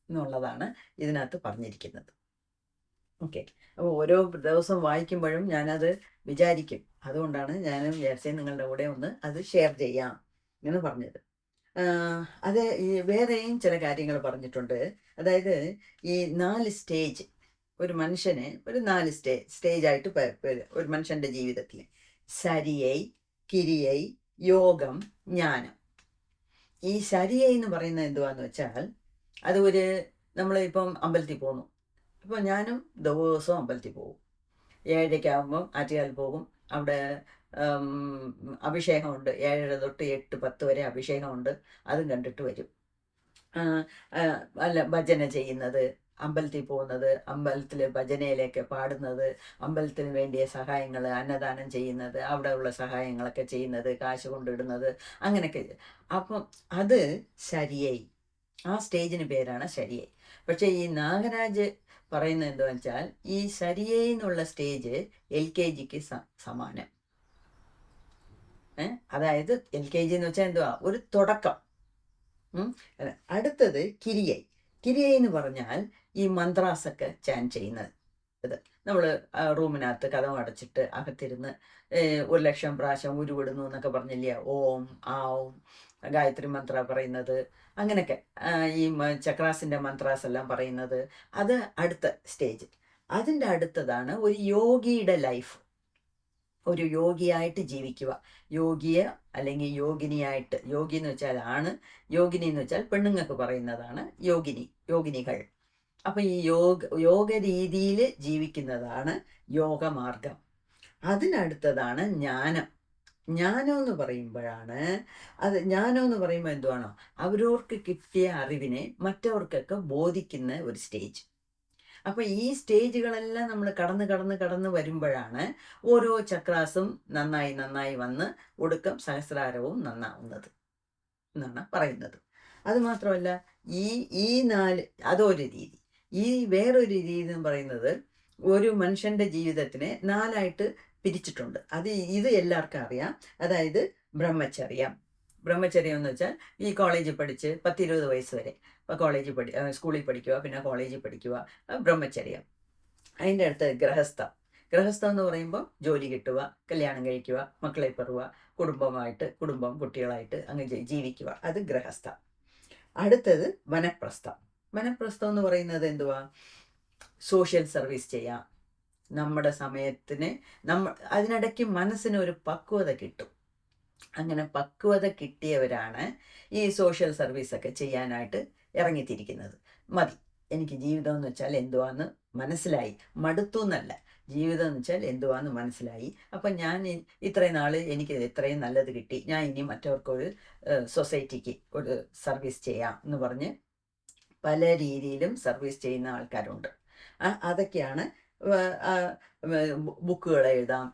എന്നുള്ളതാണ് ഇതിനകത്ത് പറഞ്ഞിരിക്കുന്നത്. ഓക്കെ, അപ്പോൾ ഓരോ ദിവസം വായിക്കുമ്പോഴും ഞാനത് വിചാരിക്കും. അതുകൊണ്ടാണ് ഞാനും വിചാരിച്ചത് നിങ്ങളുടെ കൂടെ ഒന്ന് അത് ഷെയർ ചെയ്യാം എന്ന് പറഞ്ഞത്. അത് ഈ വേറെയും ചില കാര്യങ്ങൾ പറഞ്ഞിട്ടുണ്ട്. അതായത് ഈ 4 സ്റ്റേജ് ഒരു മനുഷ്യന് ഒരു 4 സ്റ്റേജായിട്ട് ഒരു മനുഷ്യൻ്റെ ജീവിതത്തിൽ സരിയൈ, കിരിയൈ, യോഗം, ജ്ഞാനം. ഈ സരിയൈ എന്ന് പറയുന്നത് എന്തുവാന്ന് വെച്ചാൽ അത് നമ്മൾ ഇപ്പം അമ്പലത്തിൽ പോകുന്നു. ഇപ്പോൾ ഞാനും ദിവസവും അമ്പലത്തിൽ പോകും. 7:30 ആറ്റുകാൽ പോകും. അവിടെ അഭിഷേകമുണ്ട്. 7:30 തൊട്ട് 8-10 വരെ അഭിഷേകമുണ്ട്. അതും കണ്ടിട്ട് വരും. അല്ല, ഭജന ചെയ്യുന്നത്, അമ്പലത്തിൽ പോകുന്നത്, അമ്പലത്തിൽ ഭജനയിലേക്ക് പാടുന്നത്, അമ്പലത്തിന് വേണ്ടിയ സഹായങ്ങൾ, അന്നദാനം ചെയ്യുന്നത്, അവിടെ ഉള്ള സഹായങ്ങളൊക്കെ ചെയ്യുന്നത്, കാശ് കൊണ്ടിടുന്നത്, അങ്ങനെയൊക്കെ. അപ്പം അത് ശരിയായി. ആ സ്റ്റേജിന് പേരാണ് ശരിയായി. പക്ഷേ ഈ നാഗരാജ് പറയുന്നത് എന്താണെന്ന് വെച്ചാൽ ഈ ശരിയായി എന്നുള്ള സ്റ്റേജ് LKGക്ക് സമാനം. അതായത് LKG എന്ന് വെച്ചാൽ എന്തുവാ, ഒരു തുടക്കം. അടുത്തത് കിരിയൈ. കിരിയൈ എന്ന് പറഞ്ഞാൽ ഈ മന്ത്രാസൊക്കെ ചാൻ ചെയ്യുന്നത്. ഇത് നമ്മൾ റൂമിനകത്ത് കതവ് അടച്ചിട്ട് അകത്തിരുന്ന് 1,00,000 പ്രാവശ്യം ഉരുവിടുന്നു എന്നൊക്കെ പറഞ്ഞില്ലേ. ഓം ആവും ഗായത്രി മന്ത്ര പറയുന്നത്, അങ്ങനെയൊക്കെ ഈ ചക്രാസിൻ്റെ മന്ത്രാസ് എല്ലാം പറയുന്നത്. അത് അടുത്ത സ്റ്റേജ്. അതിൻ്റെ അടുത്തതാണ് ഒരു യോഗിയുടെ ലൈഫ്. ഒരു യോഗിയായിട്ട് ജീവിക്കുക. യോഗിയെ അല്ലെങ്കിൽ യോഗിനിയായിട്ട്, യോഗി എന്ന് വെച്ചാൽ ആണ്, യോഗിനി എന്ന് വെച്ചാൽ പെണ്ണുങ്ങൾക്ക് പറയുന്നതാണ് യോഗിനികൾ. അപ്പം ഈ യോഗ രീതിയിൽ ജീവിക്കുന്നതാണ് യോഗമാർഗം. അതിനടുത്തതാണ് ജ്ഞാനം. ജ്ഞാനം എന്ന് പറയുമ്പോഴാണ് ജ്ഞാനം എന്ന് പറയുമ്പോൾ എന്തുവാണോ, അവരവർക്ക് കിട്ടിയ അറിവിനെ മറ്റവർക്കൊക്കെ ബോധിക്കുന്ന ഒരു സ്റ്റേജ്. അപ്പം ഈ സ്റ്റേജുകളെല്ലാം നമ്മൾ കടന്ന് വരുമ്പോഴാണ് ഓരോ ചക്രാസും നന്നായി വന്ന് ഒടുക്കം സഹസ്രാരവും നന്നാവുന്നത് എന്നാണ് പറയുന്നത്. അതുമാത്രമല്ല, ഈ 4 അതൊരു രീതി. ഈ വേറൊരു രീതി എന്ന് പറയുന്നത് ഒരു മനുഷ്യൻ്റെ ജീവിതത്തിനെ 4ആയിട്ട് പിരിച്ചിട്ടുണ്ട്. ഇത് എല്ലാവർക്കും അറിയാം. അതായത് ബ്രഹ്മചര്യം എന്ന് വെച്ചാൽ ഈ കോളേജിൽ പഠിച്ച് 10-20 വയസ്സ് വരെ സ്കൂളിൽ പഠിക്കുക, പിന്നെ കോളേജിൽ പഠിക്കുക, ബ്രഹ്മചര്യം. അതിൻ്റെ അടുത്ത് ഗൃഹസ്ഥം എന്ന് പറയുമ്പോൾ ജോലി കിട്ടുക, കല്യാണം കഴിക്കുക, മക്കളെ പെറുക, കുടുംബം കുട്ടികളായിട്ട് അങ്ങ് ജീവിക്കുക, അത് ഗൃഹസ്ഥം. അടുത്തത് വനപ്രസ്ഥം എന്ന് പറയുന്നത് എന്തുവാ, സോഷ്യൽ സർവീസ് ചെയ്യാം. നമ്മുടെ സമയത്തിന് അതിനിടയ്ക്ക് മനസ്സിന് ഒരു പക്വത കിട്ടും. അങ്ങനെ പക്വത കിട്ടിയവരാണ് ഈ സോഷ്യൽ സർവീസൊക്കെ ചെയ്യാനായിട്ട് ഇറങ്ങിത്തിരിക്കുന്നത്. മതി, എനിക്ക് ജീവിതം എന്ന് വെച്ചാൽ എന്തുവാന്ന് മനസ്സിലായി, മടുത്തു എന്നല്ല, ജീവിതം എന്ന് വെച്ചാൽ എന്തുവാന്ന് മനസ്സിലായി. അപ്പം ഞാൻ ഇത്രയും നാൾ എനിക്ക് ഇത്രയും നല്ലത് കിട്ടി, ഞാൻ ഇനി മറ്റവർക്കൊരു സൊസൈറ്റിക്ക് ഒരു സർവീസ് ചെയ്യാം എന്ന് പറഞ്ഞ് പല രീതിയിലും സർവീസ് ചെയ്യുന്ന ആൾക്കാരുണ്ട്. അതൊക്കെയാണ് ബുക്കുകൾ എഴുതാം,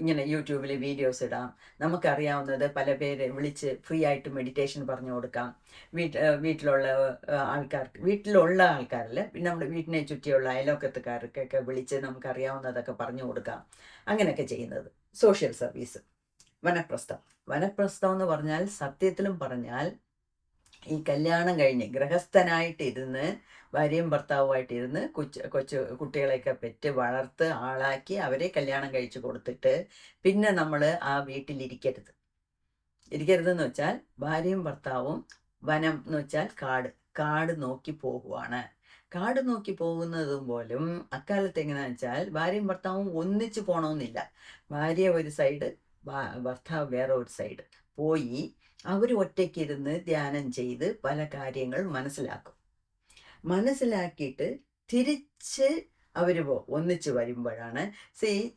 ഇങ്ങനെ യൂട്യൂബിൽ വീഡിയോസ് ഇടാം, നമുക്കറിയാവുന്നത് പല പേരെ വിളിച്ച് ഫ്രീ ആയിട്ട് മെഡിറ്റേഷൻ പറഞ്ഞു കൊടുക്കാം. വീട്ടിലുള്ള ആൾക്കാരിൽ പിന്നെ നമ്മുടെ വീട്ടിനെ ചുറ്റിയുള്ള അയലോക്കത്തുകാർക്കൊക്കെ വിളിച്ച് നമുക്കറിയാവുന്നതൊക്കെ പറഞ്ഞു കൊടുക്കാം. അങ്ങനെയൊക്കെ ചെയ്യുന്നത് സോഷ്യൽ സർവീസ്. വനപ്രസ്ഥം എന്ന് പറഞ്ഞാൽ, സത്യത്തിലും പറഞ്ഞാൽ ഈ കല്യാണം കഴിഞ്ഞ് ഗൃഹസ്ഥനായിട്ടിരുന്ന് ഭാര്യയും ഭർത്താവുമായിട്ടിരുന്ന് കുട്ടികളെയൊക്കെ പെറ്റ് വളർത്ത് ആളാക്കി അവരെ കല്യാണം കഴിച്ചു കൊടുത്തിട്ട് പിന്നെ നമ്മൾ ആ ഇരിക്കരുതെന്ന് വെച്ചാൽ, ഭാര്യയും ഭർത്താവും വനം എന്ന് വെച്ചാൽ കാട് നോക്കി പോകുവാണ്. കാട് നോക്കി പോകുന്നതും പോലും അക്കാലത്ത് എങ്ങനെയാണെന്ന് വെച്ചാൽ, ഭാര്യയും ഭർത്താവും ഒന്നിച്ച് പോകണമെന്നില്ല. ഭാര്യ ഒരു സൈഡ്, ഭർത്താവ് വേറെ ഒരു സൈഡ് പോയി അവർ ഒറ്റയ്ക്കിരുന്ന് ധ്യാനം ചെയ്ത് പല കാര്യങ്ങൾ മനസ്സിലാക്കിയിട്ട് തിരിച്ച് അവർ ഒന്നിച്ച് വരുമ്പോഴാണ്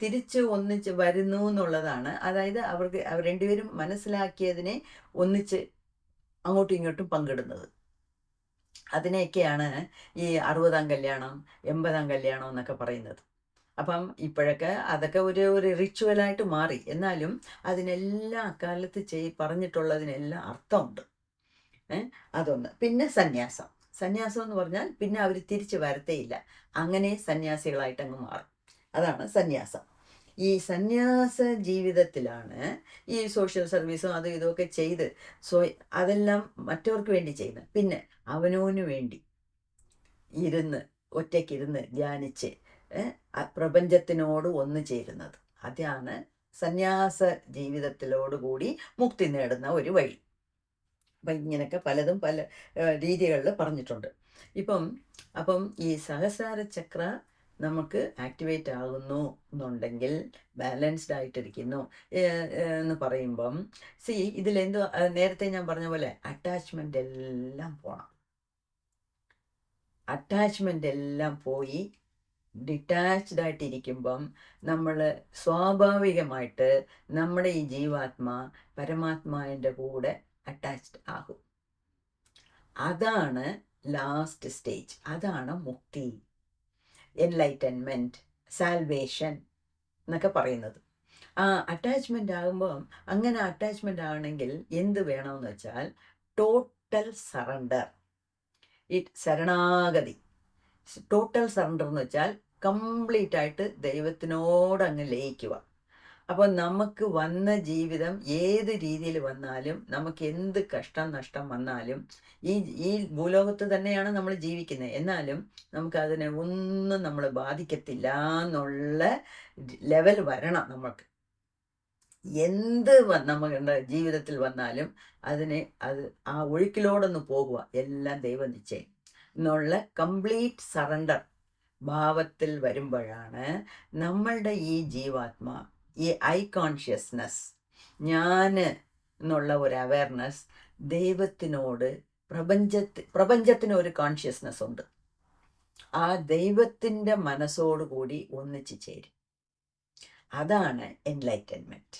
തിരിച്ച് ഒന്നിച്ച് വരുന്നു എന്നുള്ളതാണ്. അതായത് അവർ രണ്ടുപേരും മനസ്സിലാക്കിയതിനെ ഒന്നിച്ച് അങ്ങോട്ടും ഇങ്ങോട്ടും പങ്കിടുന്നത്. അതിനെയൊക്കെയാണ് ഈ 60-ാം കല്യാണം 80-ാം കല്യാണം എന്നൊക്കെ പറയുന്നത്. അപ്പം ഇപ്പോഴൊക്കെ അതൊക്കെ ഒരു റിച്വലായിട്ട് മാറി. എന്നാലും അതിനെല്ലാം അക്കാലത്ത് പറഞ്ഞിട്ടുള്ളതിനെല്ലാം അർത്ഥമുണ്ട്. അതൊന്ന്. പിന്നെ സന്യാസം എന്ന് പറഞ്ഞാൽ പിന്നെ അവർ തിരിച്ച് വരത്തേയില്ല, അങ്ങനെ സന്യാസികളായിട്ട് അങ്ങ് മാറും. അതാണ് സന്യാസം. ഈ സന്യാസ ജീവിതത്തിലാണ് ഈ സോഷ്യൽ സർവീസും അതും ഇതുമൊക്കെ ചെയ്ത് അതെല്ലാം മറ്റവർക്ക് വേണ്ടി ചെയ്യുന്നത്. പിന്നെ അവനവന് വേണ്ടി ഒറ്റയ്ക്കിരുന്ന് ധ്യാനിച്ച് പ്രപഞ്ചത്തിനോട് ഒന്നു ചേരുന്നത്. അതാണ് സന്യാസ ജീവിതത്തിലോടുകൂടി മുക്തി നേടുന്ന ഒരു വഴി. അപ്പം ഇങ്ങനെയൊക്കെ പലതും പല രീതികളിൽ പറഞ്ഞിട്ടുണ്ട്. അപ്പം ഈ സഹസ്രാര ചക്ര നമുക്ക് ആക്ടിവേറ്റ് ആകുന്നു എന്നുണ്ടെങ്കിൽ, ബാലൻസ്ഡ് ആയിട്ടിരിക്കുന്നു എന്ന് പറയുമ്പം ഇതിലെന്തോ നേരത്തെ ഞാൻ പറഞ്ഞ പോലെ അറ്റാച്ച്മെൻ്റ് എല്ലാം പോയി ഡിറ്റാച്ച്ഡ് ആയിട്ടിരിക്കുമ്പം നമ്മൾ സ്വാഭാവികമായിട്ട് നമ്മുടെ ഈ ജീവാത്മാ പരമാത്മാവിൻ്റെ കൂടെ അറ്റാച്ച്ഡ് ആകും. അതാണ് ലാസ്റ്റ് സ്റ്റേജ്. അതാണ് മുക്തി, എൻലൈറ്റൻമെൻറ്റ്, സാൽവേഷൻ എന്നൊക്കെ പറയുന്നത്. ആ അറ്റാച്ച്മെൻ്റ് ആകുമ്പം, അങ്ങനെ അറ്റാച്ച്മെൻ്റ് ആകണമെങ്കിൽ എന്ത് വേണമെന്ന് വെച്ചാൽ ടോട്ടൽ സറണ്ടർ, ശരണാഗതി. ടോട്ടൽ സറണ്ടർ എന്ന് വെച്ചാൽ കംപ്ലീറ്റ് ആയിട്ട് ദൈവത്തിനോട് അങ്ങ് ലയിക്കുക. അപ്പോൾ നമുക്ക് വന്ന ജീവിതം ഏത് രീതിയിൽ വന്നാലും, നമുക്ക് എന്ത് കഷ്ടം നഷ്ടം വന്നാലും, ഈ ഭൂലോകത്ത് തന്നെയാണ് നമ്മൾ ജീവിക്കുന്നത്, എന്നാലും നമുക്കതിനെ ഒന്നും നമ്മൾ ബാധിക്കത്തില്ല എന്നുള്ള ലെവൽ വരണം. എന്ത് നമ്മുടെ ജീവിതത്തിൽ വന്നാലും അത് ആ ഒഴുക്കിലോടൊന്ന് പോകുക, എല്ലാം ദൈവനിശ്ചയം എന്നുള്ള കംപ്ലീറ്റ് സറണ്ടർ ഭാവത്തിൽ വരുമ്പോഴാണ് നമ്മളുടെ ഈ ജീവാത്മ, ഈ ഐ കോൺഷ്യസ്നസ്, ഞാൻ എന്നുള്ള ഒരു അവയർനെസ് ദൈവത്തിനോട്, പ്രപഞ്ചത്തിന് ഒരു കോൺഷ്യസ്നസ് ഉണ്ട്, ആ ദൈവത്തിൻ്റെ മനസ്സോടുകൂടി ഒന്നിച്ചു ചേരും. അതാണ് എൻലൈറ്റൻമെൻറ്റ്.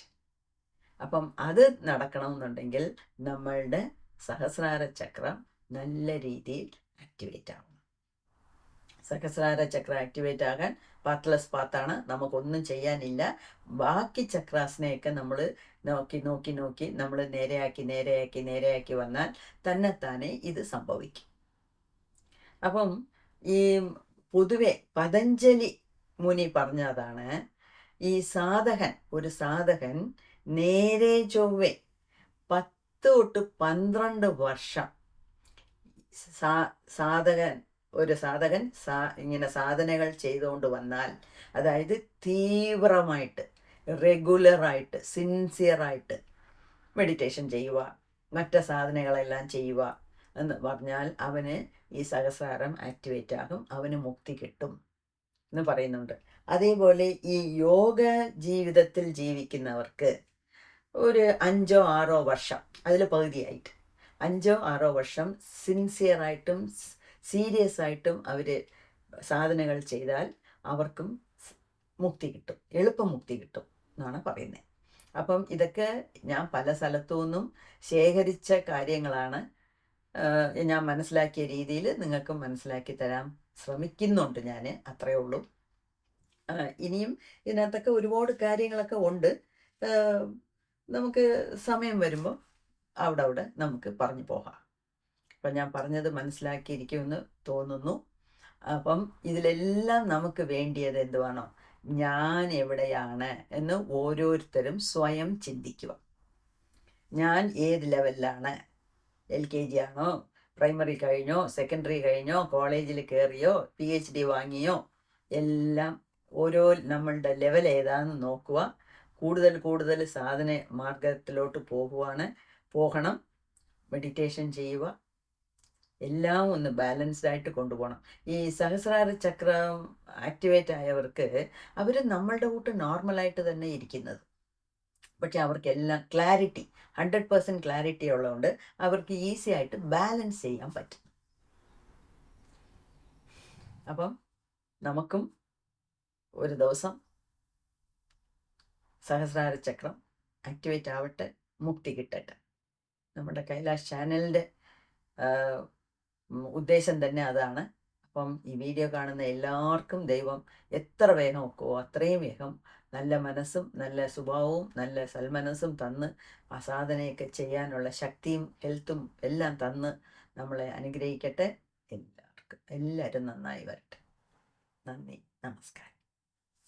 അപ്പം അത് നടക്കണമെന്നുണ്ടെങ്കിൽ നമ്മളുടെ സഹസ്രാര ചക്രം നല്ല രീതിയിൽ ആക്ടിവേറ്റ് ആവണം. സഹസ്രാര ചക്രം ആക്ടിവേറ്റ് ആകാൻ പാത്ത്ലെസ് പാത്താണ്, നമുക്കൊന്നും ചെയ്യാനില്ല. ബാക്കി ചക്രാസിനെയൊക്കെ നമ്മൾ നോക്കി നോക്കി നോക്കി നമ്മൾ നേരെയാക്കി വന്നാൽ തന്നെത്താനെ ഇത് സംഭവിക്കും. അപ്പം ഈ പൊതുവെ പതഞ്ജലി മുനി പറഞ്ഞതാണ്, ഈ ഒരു സാധകൻ നേരെ ചൊവ്വെ 10 തൊട്ട് 12 വർഷം സാധകൻ ഇങ്ങനെ സാധനകൾ ചെയ്തുകൊണ്ട് വന്നാൽ, അതായത് തീവ്രമായിട്ട് റെഗുലറായിട്ട് സിൻസിയറായിട്ട് മെഡിറ്റേഷൻ ചെയ്യുക, മറ്റ് സാധനങ്ങളെല്ലാം ചെയ്യുക എന്ന് പറഞ്ഞാൽ അവന് ഈ സഹസ്രാരം ആക്ടിവേറ്റ് ആകും, അവന് മുക്തി കിട്ടും എന്ന് പറയുന്നുണ്ട്. അതേപോലെ ഈ യോഗ ജീവിതത്തിൽ ജീവിക്കുന്നവർക്ക് ഒരു 5-6 വർഷം, അതിൽ പകുതിയായിട്ട് 5-6 വർഷം സിൻസിയറായിട്ടും സീരിയസ് ആയിട്ടും അവർ സാധനകൾ ചെയ്താൽ അവർക്കും മുക്തി കിട്ടും, എളുപ്പം മുക്തി കിട്ടും എന്നാണ് പറയുന്നത്. അപ്പം ഇതൊക്കെ ഞാൻ പല സ്ഥലത്തു നിന്നും ശേഖരിച്ച കാര്യങ്ങളാണ്. ഞാൻ മനസ്സിലാക്കിയ രീതിയിൽ നിങ്ങൾക്കും മനസ്സിലാക്കി തരാൻ ശ്രമിക്കുന്നുണ്ട് ഞാൻ, അത്രയേ ഉള്ളൂ. ഇനിയും ഇതിനകത്തൊക്കെ ഒരുപാട് കാര്യങ്ങളൊക്കെ ഉണ്ട്. നമുക്ക് സമയം വരുമ്പോൾ അവിടെ നമുക്ക് പറഞ്ഞു പോകാം. അപ്പം ഞാൻ പറഞ്ഞത് മനസ്സിലാക്കിയിരിക്കുമെന്ന് തോന്നുന്നു. അപ്പം ഇതിലെല്ലാം നമുക്ക് വേണ്ടിയത് എന്തുവാണോ, ഞാൻ എവിടെയാണ് എന്ന് ഓരോരുത്തരും സ്വയം ചിന്തിക്കുക. ഞാൻ ഏത് ലെവലിലാണ്? LKG ആണോ, പ്രൈമറി കഴിഞ്ഞോ, സെക്കൻഡറി കഴിഞ്ഞോ, കോളേജിൽ കയറിയോ, PhD വാങ്ങിയോ, എല്ലാം ഓരോ നമ്മളുടെ ലെവൽ ഏതാണെന്ന് നോക്കുക. കൂടുതൽ സാധന മാർഗത്തിലോട്ട് പോകണം. മെഡിറ്റേഷൻ ചെയ്യുക, എല്ലാം ഒന്ന് ബാലൻസ്ഡ് ആയിട്ട് കൊണ്ടുപോകണം. ഈ സഹസ്രാര ചക്രം ആക്ടിവേറ്റ് ആയവർക്ക് അവർ നമ്മളുടെ കൂട്ട് നോർമലായിട്ട് തന്നെ ഇരിക്കുന്നത്, പക്ഷെ അവർക്കെല്ലാം ക്ലാരിറ്റി 100% ക്ലാരിറ്റി ഉള്ളതുകൊണ്ട് അവർക്ക് ഈസി ആയിട്ട് ബാലൻസ് ചെയ്യാൻ പറ്റും. അപ്പം നമുക്കും ഒരു ദിവസം സഹസ്രാര ചക്രം ആക്ടിവേറ്റ് ആവട്ടെ, മുക്തി കിട്ടട്ടെ. നമ്മുടെ കൈലാഷ് ചാനലിൻ്റെ ഉദ്ദേശം തന്നെ അതാണ്. അപ്പം ഈ വീഡിയോ കാണുന്ന എല്ലാവർക്കും ദൈവം എത്ര വേഗം ഒക്കുമോ അത്രയും വേഗം നല്ല മനസ്സും നല്ല സ്വഭാവവും നല്ല സൽമനസ്സും തന്ന് ആ സാധനയൊക്കെ ചെയ്യാനുള്ള ശക്തിയും ഹെൽത്തും എല്ലാം തന്ന് നമ്മളെ അനുഗ്രഹിക്കട്ടെ. എല്ലാവരും നന്നായി വരട്ടെ. നന്ദി, നമസ്കാരം.